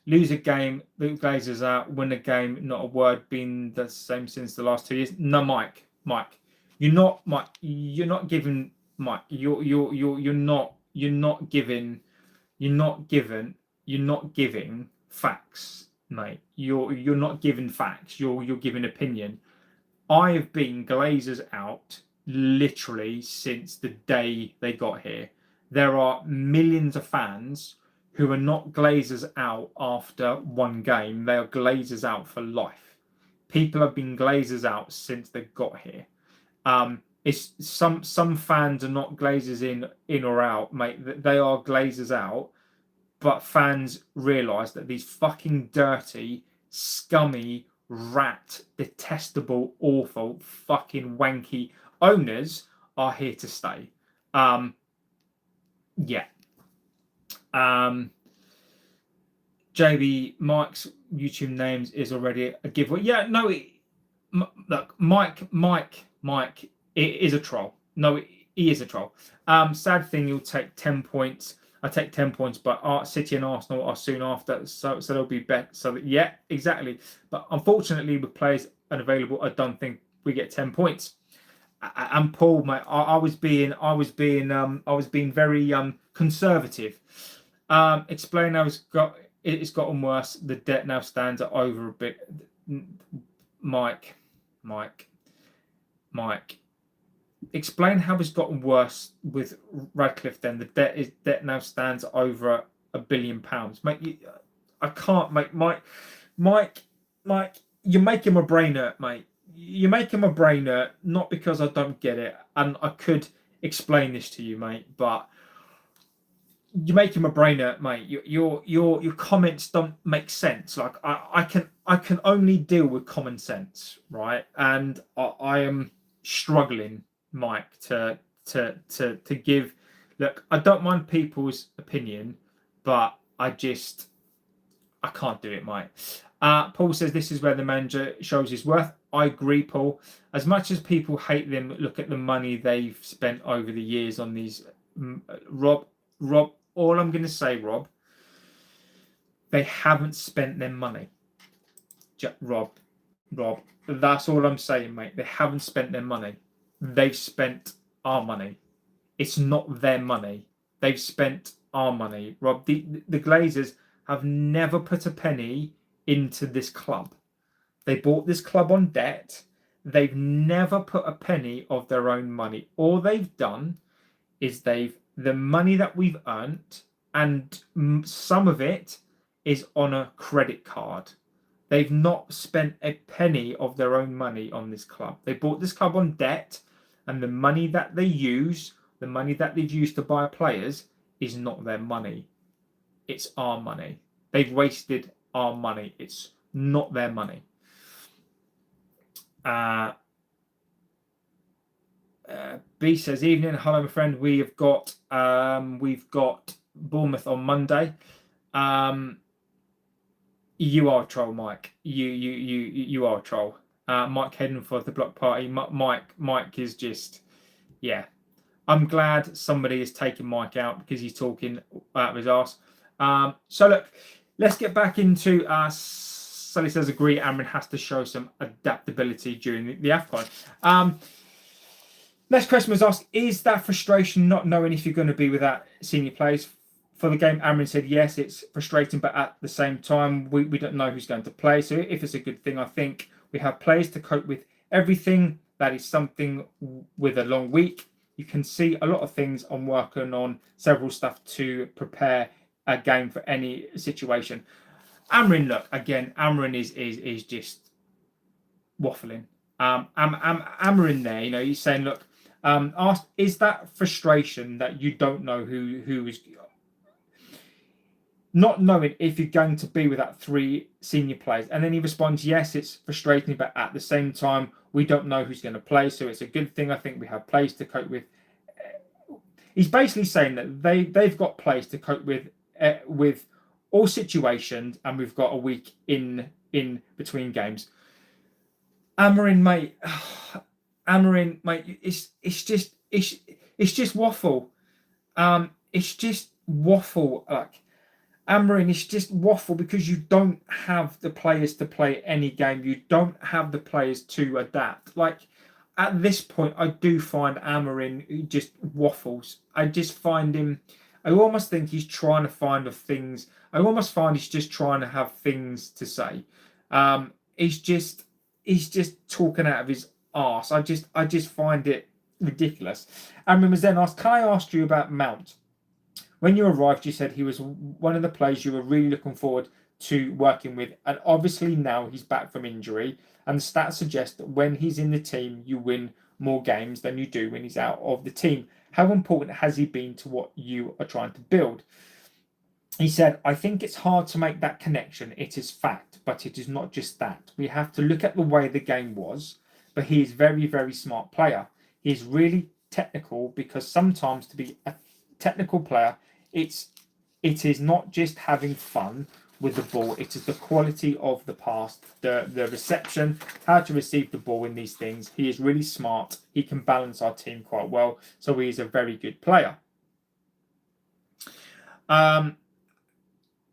[SPEAKER 1] Lose a game, the Glazers out. Win a game, not a word. Been the same since the last 2 years. No, Mike, you're not giving Mike. You're not giving facts, mate. You're not giving facts. You're giving opinion. I have been Glazers out literally since the day they got here. There are millions of fans who are not Glazers out after one game. They are Glazers out for life. People have been Glazers out since they got here. It's some fans are not Glazers in or out, mate. They are Glazers out, but fans realise that these fucking dirty, scummy, rat, detestable, awful, fucking wanky owners are here to stay. Yeah. JB, Mike's YouTube names is already a giveaway. Yeah, no, look, Mike, it is a troll. No, he is a troll. Sad thing, you'll take 10 points. I take 10 points, but City and Arsenal are soon after, so they'll be better. So yeah, exactly. But unfortunately, with players unavailable, I don't think we get 10 points. And Paul, mate, I was being very conservative. Explain how it's gotten worse. The debt now stands at over a bit. Mike. Explain how it's gotten worse with Radcliffe. Then the debt now stands over £1 billion, mate. I can't, mate. Mike, you're making my brain hurt, mate. You're making my brain hurt, not because I don't get it, and I could explain this to you, mate, but you're making my brain hurt, mate. Your comments don't make sense. Like I can only deal with common sense, right? And I am struggling, Mike, to give. Look, I don't mind people's opinion, but I can't do it, mate. Paul says this is where the manager shows his worth. I agree, Paul. As much as people hate them, look at the money they've spent over the years on these. Rob, all I'm going to say, Rob, they haven't spent their money. Rob, that's all I'm saying, mate. They haven't spent their money. They've spent our money. It's not their money. They've spent our money. Rob, the Glazers have never put a penny into this club. They bought this club on debt. They've never put a penny of their own money. All they've done is the money that we've earned, and some of it is on a credit card. They've not spent a penny of their own money on this club. They bought this club on debt, and the money that they use, the money that they've used to buy players, is not their money. It's our money. They've wasted our money. It's not their money. B says, evening, hello my friend. We've got Bournemouth on Monday. You are a troll, Mike. You are a troll. Mike heading for the block party. Mike is just, yeah. I'm glad somebody is taking Mike out because he's talking out of his arse. So look, let's get back into Sully says agree. Amorin has to show some adaptability during the AFCON. Next question was asked, is that frustration not knowing if you're going to be without senior players for the game? Amorin said yes, it's frustrating, but at the same time we don't know who's going to play. So if it's a good thing, I think we have players to cope with everything. That is something with a long week. You can see a lot of things. I'm working on several stuff to prepare a game for any situation. Amorin, look, again, Amorin is just waffling. Amorin there, he's saying, look, is that frustration that you don't know who is... not knowing if you're going to be without 3 senior players. And then he responds, yes, it's frustrating, but at the same time, we don't know who's going to play. So it's a good thing. I think we have players to cope with. He's basically saying that they've got players to cope with all situations, and we've got a week in between games. Amorin, mate, it's just waffle. It's just waffle. Like, Amorin, it's just waffle because you don't have the players to play any game. You don't have the players to adapt. Like, at this point, I do find Amorin just waffles. I just find him. I almost think he's trying to find the things. I almost find he's just trying to have things to say. He's just talking out of his arse. I just find it ridiculous. Amorin was then asked, "Can I ask you about Mount? When you arrived, you said he was one of the players you were really looking forward to working with, and obviously now he's back from injury, and the stats suggest that when he's in the team, you win more games than you do when he's out of the team. How important has he been to what you are trying to build?" He said, "I think it's hard to make that connection. It is fact, but it is not just that. We have to look at the way the game was, but he is very, very smart player. He is really technical, because sometimes to be a technical player, it is not just having fun with the ball. It is the quality of the pass, the reception, how to receive the ball in these things. He is really smart. He can balance our team quite well. So he is a very good player."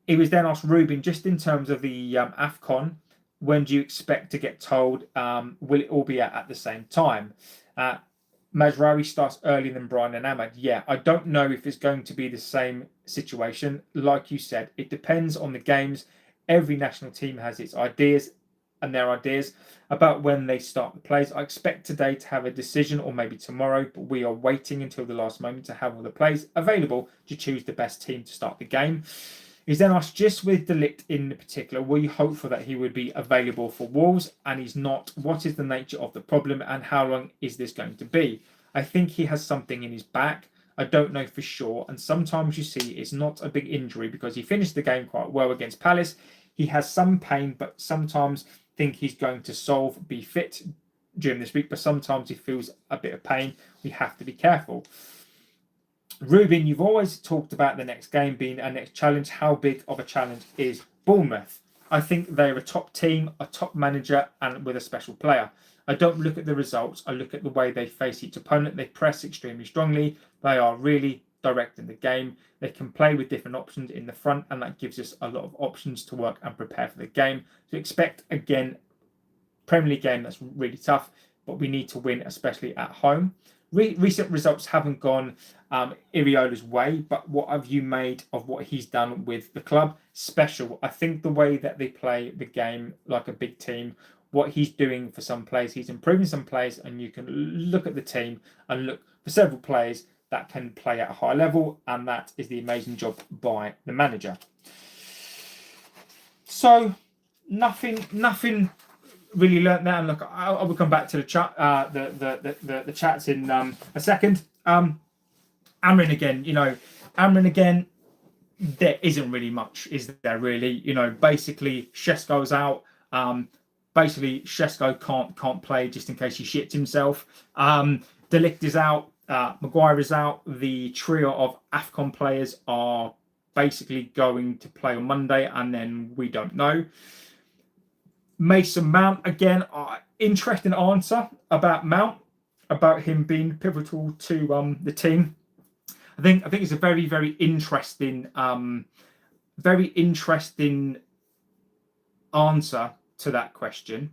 [SPEAKER 1] He was then asked, Ruben, just in terms of the AFCON, when do you expect to get told? Will it all be at the same time? Mazraoui starts earlier than Brian and Ahmad. Yeah, I don't know if it's going to be the same situation. Like you said, it depends on the games. Every national team has its ideas and their ideas about when they start the plays. I expect today to have a decision, or maybe tomorrow, but we are waiting until the last moment to have all the plays available to choose the best team to start the game. He's then asked, just with De Ligt in particular, were you hopeful that he would be available for Wolves, and he's not? What is the nature of the problem, and how long is this going to be? I think he has something in his back. I don't know for sure, and sometimes you see it's not a big injury because he finished the game quite well against Palace. He has some pain, but sometimes think he's going to be fit during this week, but sometimes he feels a bit of pain. We have to be careful. Ruben, you've always talked about the next game being a next challenge. How big of a challenge is Bournemouth? I think they're a top team, a top manager, and with a special player. I don't look at the results. I look at the way they face each opponent. They press extremely strongly. They are really direct in the game. They can play with different options in the front, and that gives us a lot of options to work and prepare for the game. So expect, again, Premier League game that's really tough, but we need to win, especially at home. Recent results haven't gone Iriola's way, but what have you made of what he's done with the club? Special. I think the way that they play the game like a big team, what he's doing for some players, he's improving some players, and you can look at the team and look for several players that can play at a high level, and that is the amazing job by the manager. So nothing really learnt there, and look, I will come back to the chat, the chats in a second. Amorin again, there isn't really much, is there really? Basically Shesko's out. Basically Shesko can't play just in case he shits himself. De Ligt is out. Maguire is out. The trio of AFCON players are basically going to play on Monday, and then we don't know. Mason Mount, again, interesting answer about Mount, about him being pivotal to the team. I think it's a very, very interesting answer to that question,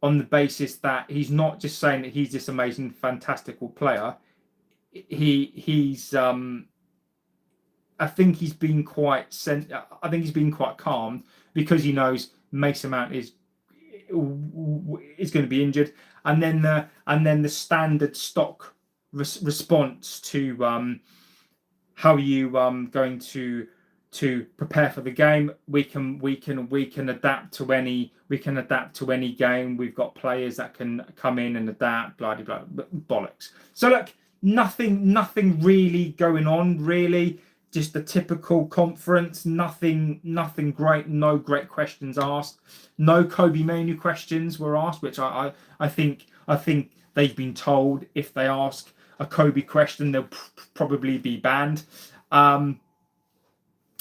[SPEAKER 1] on the basis that he's not just saying that he's this amazing, fantastical player. He's I think he's been quite calm, because he knows Mason Mount is going to be injured, and then the standard stock response to how are you going to prepare for the game. We can adapt to any game. We've got players that can come in and adapt, blah blah blah, bollocks. So look, nothing really going on really. just a typical conference. Nothing great. No great questions asked. No Kobe Manu questions were asked, which I think they've been told if they ask a Kobe question, they'll probably be banned.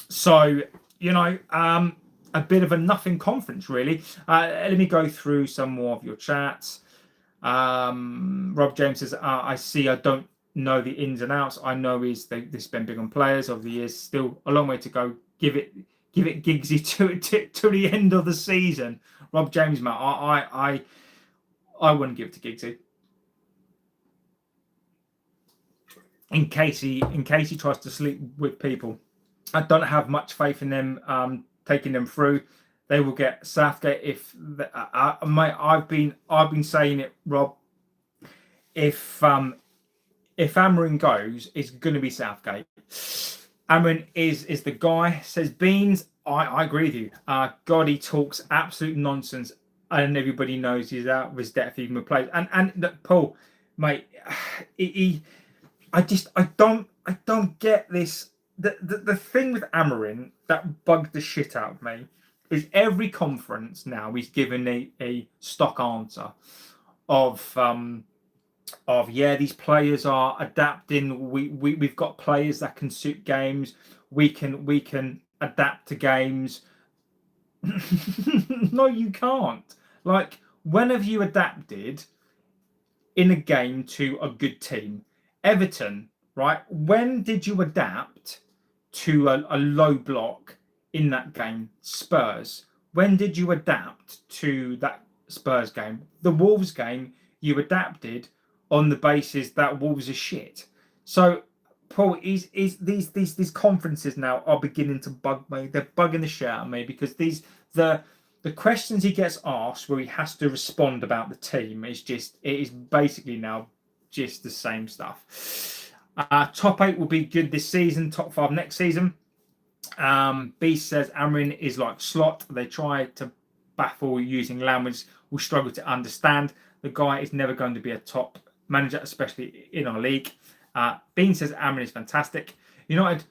[SPEAKER 1] So a bit of a nothing conference, really. Let me go through some more of your chats. Rob James says, I see, I don't know the ins and outs. I know they spend big on players over the years. Still a long way to go. Give it Giggsy to the end of the season. Rob James, mate, I wouldn't give it to Giggsy. In case he tries to sleep with people. I don't have much faith in them taking them through. They will get Southgate if mate. I've been saying it, Rob. If Amorin goes, it's going to be Southgate. Amorin is the guy. Says Beans. I agree with you. God, he talks absolute nonsense, and everybody knows he's out of his depth even with players. And Paul, mate, I don't get this. The thing with Amorin that bugged the shit out of me is every conference now he's given a stock answer of yeah, these players are adapting. We've got players that can suit games. We can adapt to games. No, you can't. Like, when have you adapted in a game to a good team? Everton, right? When did you adapt to a low block in that game? Spurs. When did you adapt to that Spurs game? The Wolves game, you adapted on the basis that Wolves are shit. So, Paul, these conferences now are beginning to bug me. They're bugging the shit out of me because the questions he gets asked where he has to respond about the team it is basically now just the same stuff. Top 8 will be good this season. Top 5 next season. Beast says Amorin is like Slot. They try to baffle using language we'll struggle to understand. The guy is never going to be a top manager, especially in our league. Bean says Amorin is fantastic. United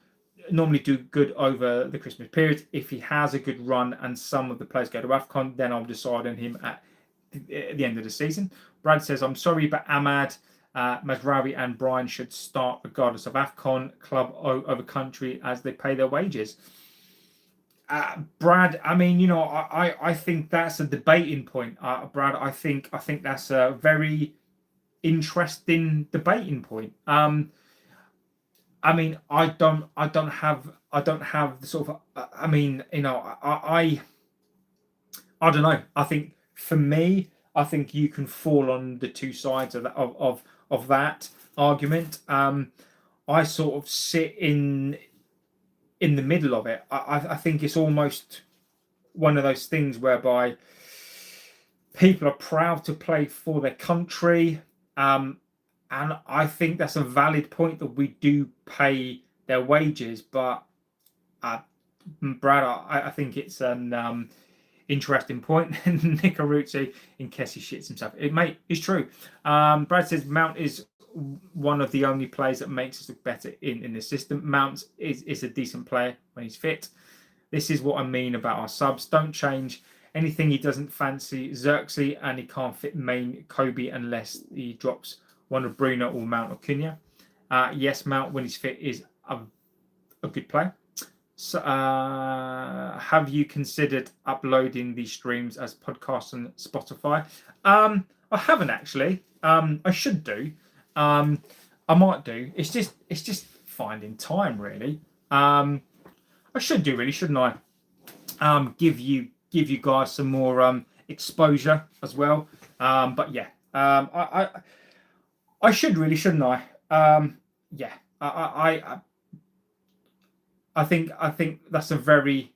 [SPEAKER 1] normally do good over the Christmas period. If he has a good run and some of the players go to AFCON, then I'll decide on him at the end of the season. Brad says, I'm sorry, but Ahmad, Mazraoui and Brian should start regardless of AFCON, club over country, as they pay their wages. Brad, I mean, I think that's a debating point. Brad, I think that's a very interesting debating point. I mean, I don't have the sort of. I mean, I don't know. I think for me, I think you can fall on the two sides of that argument. I sort of sit in the middle of it. I think it's almost one of those things whereby people are proud to play for their country. And I think that's a valid point that we do pay their wages. But Brad, I think it's an interesting point. Nick Aruzzi, in case he shits himself. It's true. Brad says Mount is one of the only players that makes us look better in the system. Mount is a decent player when he's fit. This is what I mean about our subs. Don't change anything. He doesn't fancy Xerxes, and he can't fit main Kobe unless he drops one of Bruno or Mount or Cunha. Yes, Mount, when he's fit, is a good player. So, have you considered uploading these streams as podcasts on Spotify? I haven't actually. I should do. I might do. It's just finding time, really. I should do, really, shouldn't I? Give you guys some more exposure as well. But yeah, I should, really, shouldn't I? Yeah, I think that's a very,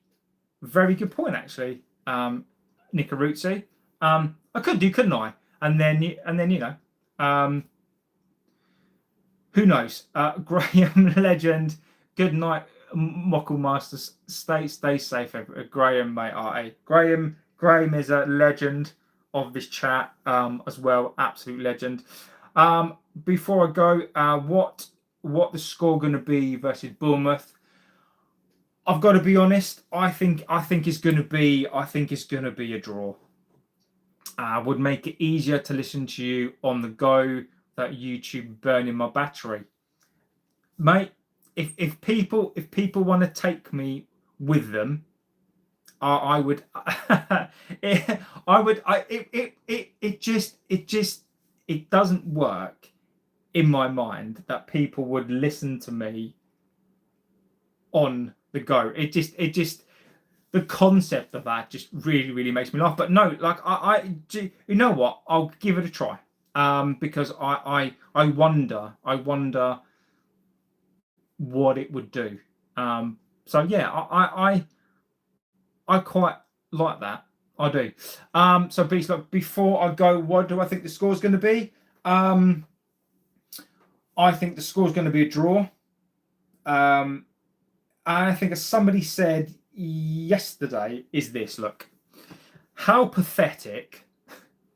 [SPEAKER 1] very good point, actually, Nick Aruzzi. I could do, couldn't I? And then who knows? Graham Legend. Good night, Mockle Masters. Stay safe, Graham, mate. Graham is a legend of this chat as well. Absolute legend. Before I go, what the score going to be versus Bournemouth? I've got to be honest. I think it's going to be a draw. Would make it easier to listen to you on the go. That YouTube burning my battery, mate. If people want to take me with them, I would. It doesn't work in my mind that people would listen to me on the go. It just the concept of that just really makes me laugh. But no, like you know what? I'll give it a try. Because I wonder what it would do. So yeah, I quite like that. I do. So Beast, look, before I go, what do I think the score is going to be? I think the score is going to be a draw. I think, as somebody said yesterday, is this: look, how pathetic,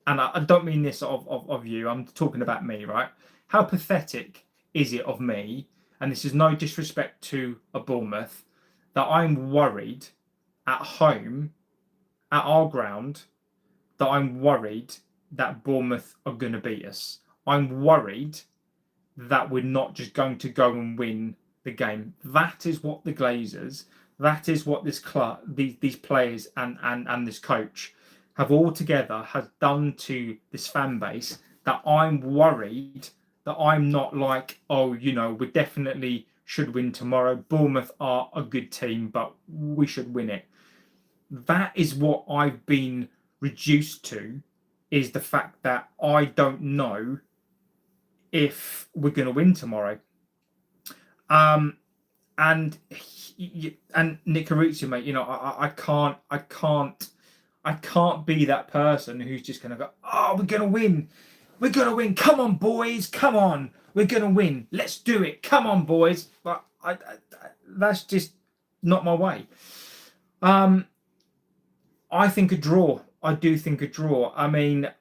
[SPEAKER 1] and I don't mean this of you. I'm talking about me, right? How pathetic is it of me? And this is no disrespect to a Bournemouth, that I'm worried at home, at our ground, that I'm worried that Bournemouth are going to beat us. I'm worried that we're not just going to go and win the game. That is what the Glazers, that is what this club, these players and this coach have all together has done to this fan base, that I'm worried that I'm not like, oh, you know, we definitely should win tomorrow. Bournemouth are a good team, but we should win it. That is what I've been reduced to, is the fact that I don't know if we're going to win tomorrow. And Nick Carucci, mate, you know, I can't be that person who's just going to go, oh, we're going to win. We're going to win. Come on, boys. Come on. We're going to win. Let's do it. Come on, boys. But that's just not my way. I think a draw. I do think a draw. I mean,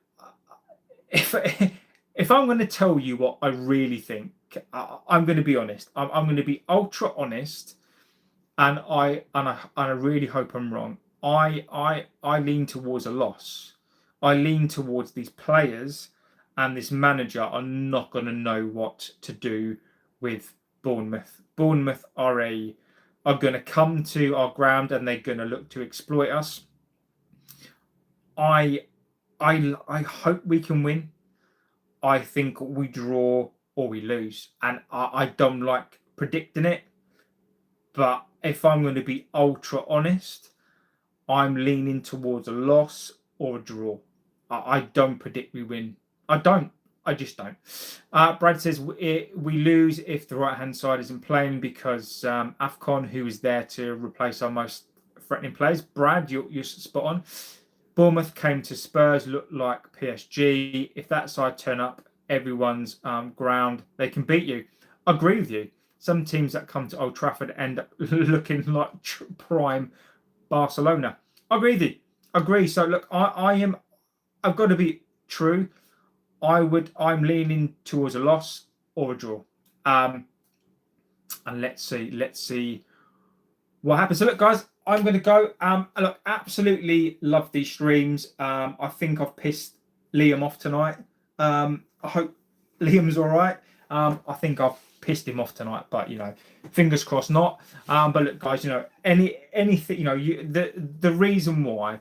[SPEAKER 1] if I'm going to tell you what I really think, I'm going to be honest. I'm going to be ultra honest, and I really hope I'm wrong. I lean towards a loss. I lean towards these players and this manager are not going to know what to do with Bournemouth. Bournemouth are going to come to our ground and they're going to look to exploit us. I hope we can win. I think we draw or we lose, and I don't like predicting it. But if I'm going to be ultra honest, I'm leaning towards a loss or a draw. I don't predict we win. I just don't. Brad says we lose if the right-hand side isn't playing, because AFCON, who is there to replace our most threatening players. Brad, you're spot on. Bournemouth came to Spurs, looked like PSG. If that side turn up everyone's ground, they can beat you. I agree with you. Some teams that come to Old Trafford end up looking like prime Barcelona. I agree with you. I agree. So look, I've got to be true. I'm leaning towards a loss or a draw. And let's see what happens. So look, guys, I'm going to go. Look, absolutely love these streams. I think I've pissed Liam off tonight. I hope Liam's all right. I think I've pissed him off tonight, but you know, fingers crossed not. But look, guys, you know, anything, you know, the reason why I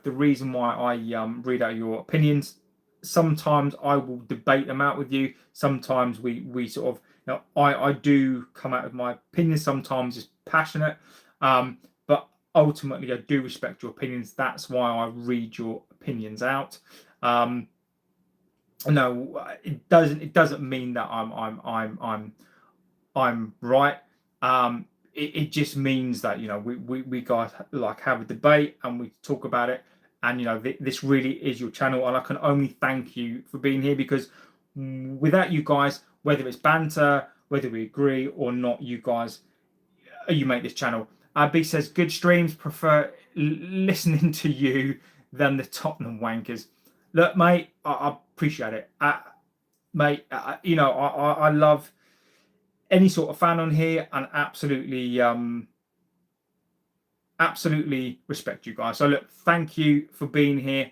[SPEAKER 1] read out your opinions. Sometimes I will debate them out with you. Sometimes we sort of, you know, I do come out with my opinions. Sometimes it's passionate, but ultimately I do respect your opinions. That's why I read your opinions out. No, it doesn't mean that I'm right. It just means that, you know, we guys like have a debate and we talk about it. And, you know, this really is your channel. And I can only thank you for being here, because without you guys, whether it's banter, whether we agree or not, you guys, you make this channel. B says, good streams, prefer listening to you than the Tottenham wankers. Look, mate, I appreciate it. Mate, you know, I love any sort of fan on here, and absolutely absolutely respect you guys. So look, thank you for being here.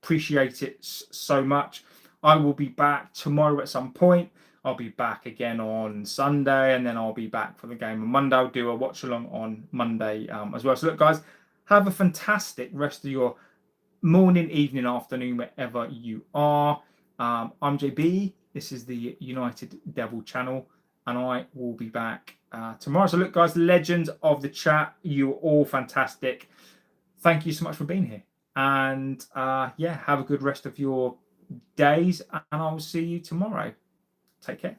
[SPEAKER 1] Appreciate it so much. I will be back tomorrow at some point. I'll be back again on Sunday, and then I'll be back for the game on Monday. I'll do a watch along on Monday as well. So look, guys, have a fantastic rest of your morning, evening, afternoon, wherever you are. I'm JB. This is the United Devil channel, and I will be back tomorrow. So look, guys, legends of the chat, you're all fantastic. Thank you so much for being here. And yeah, have a good rest of your days, and I will see you tomorrow. Take care.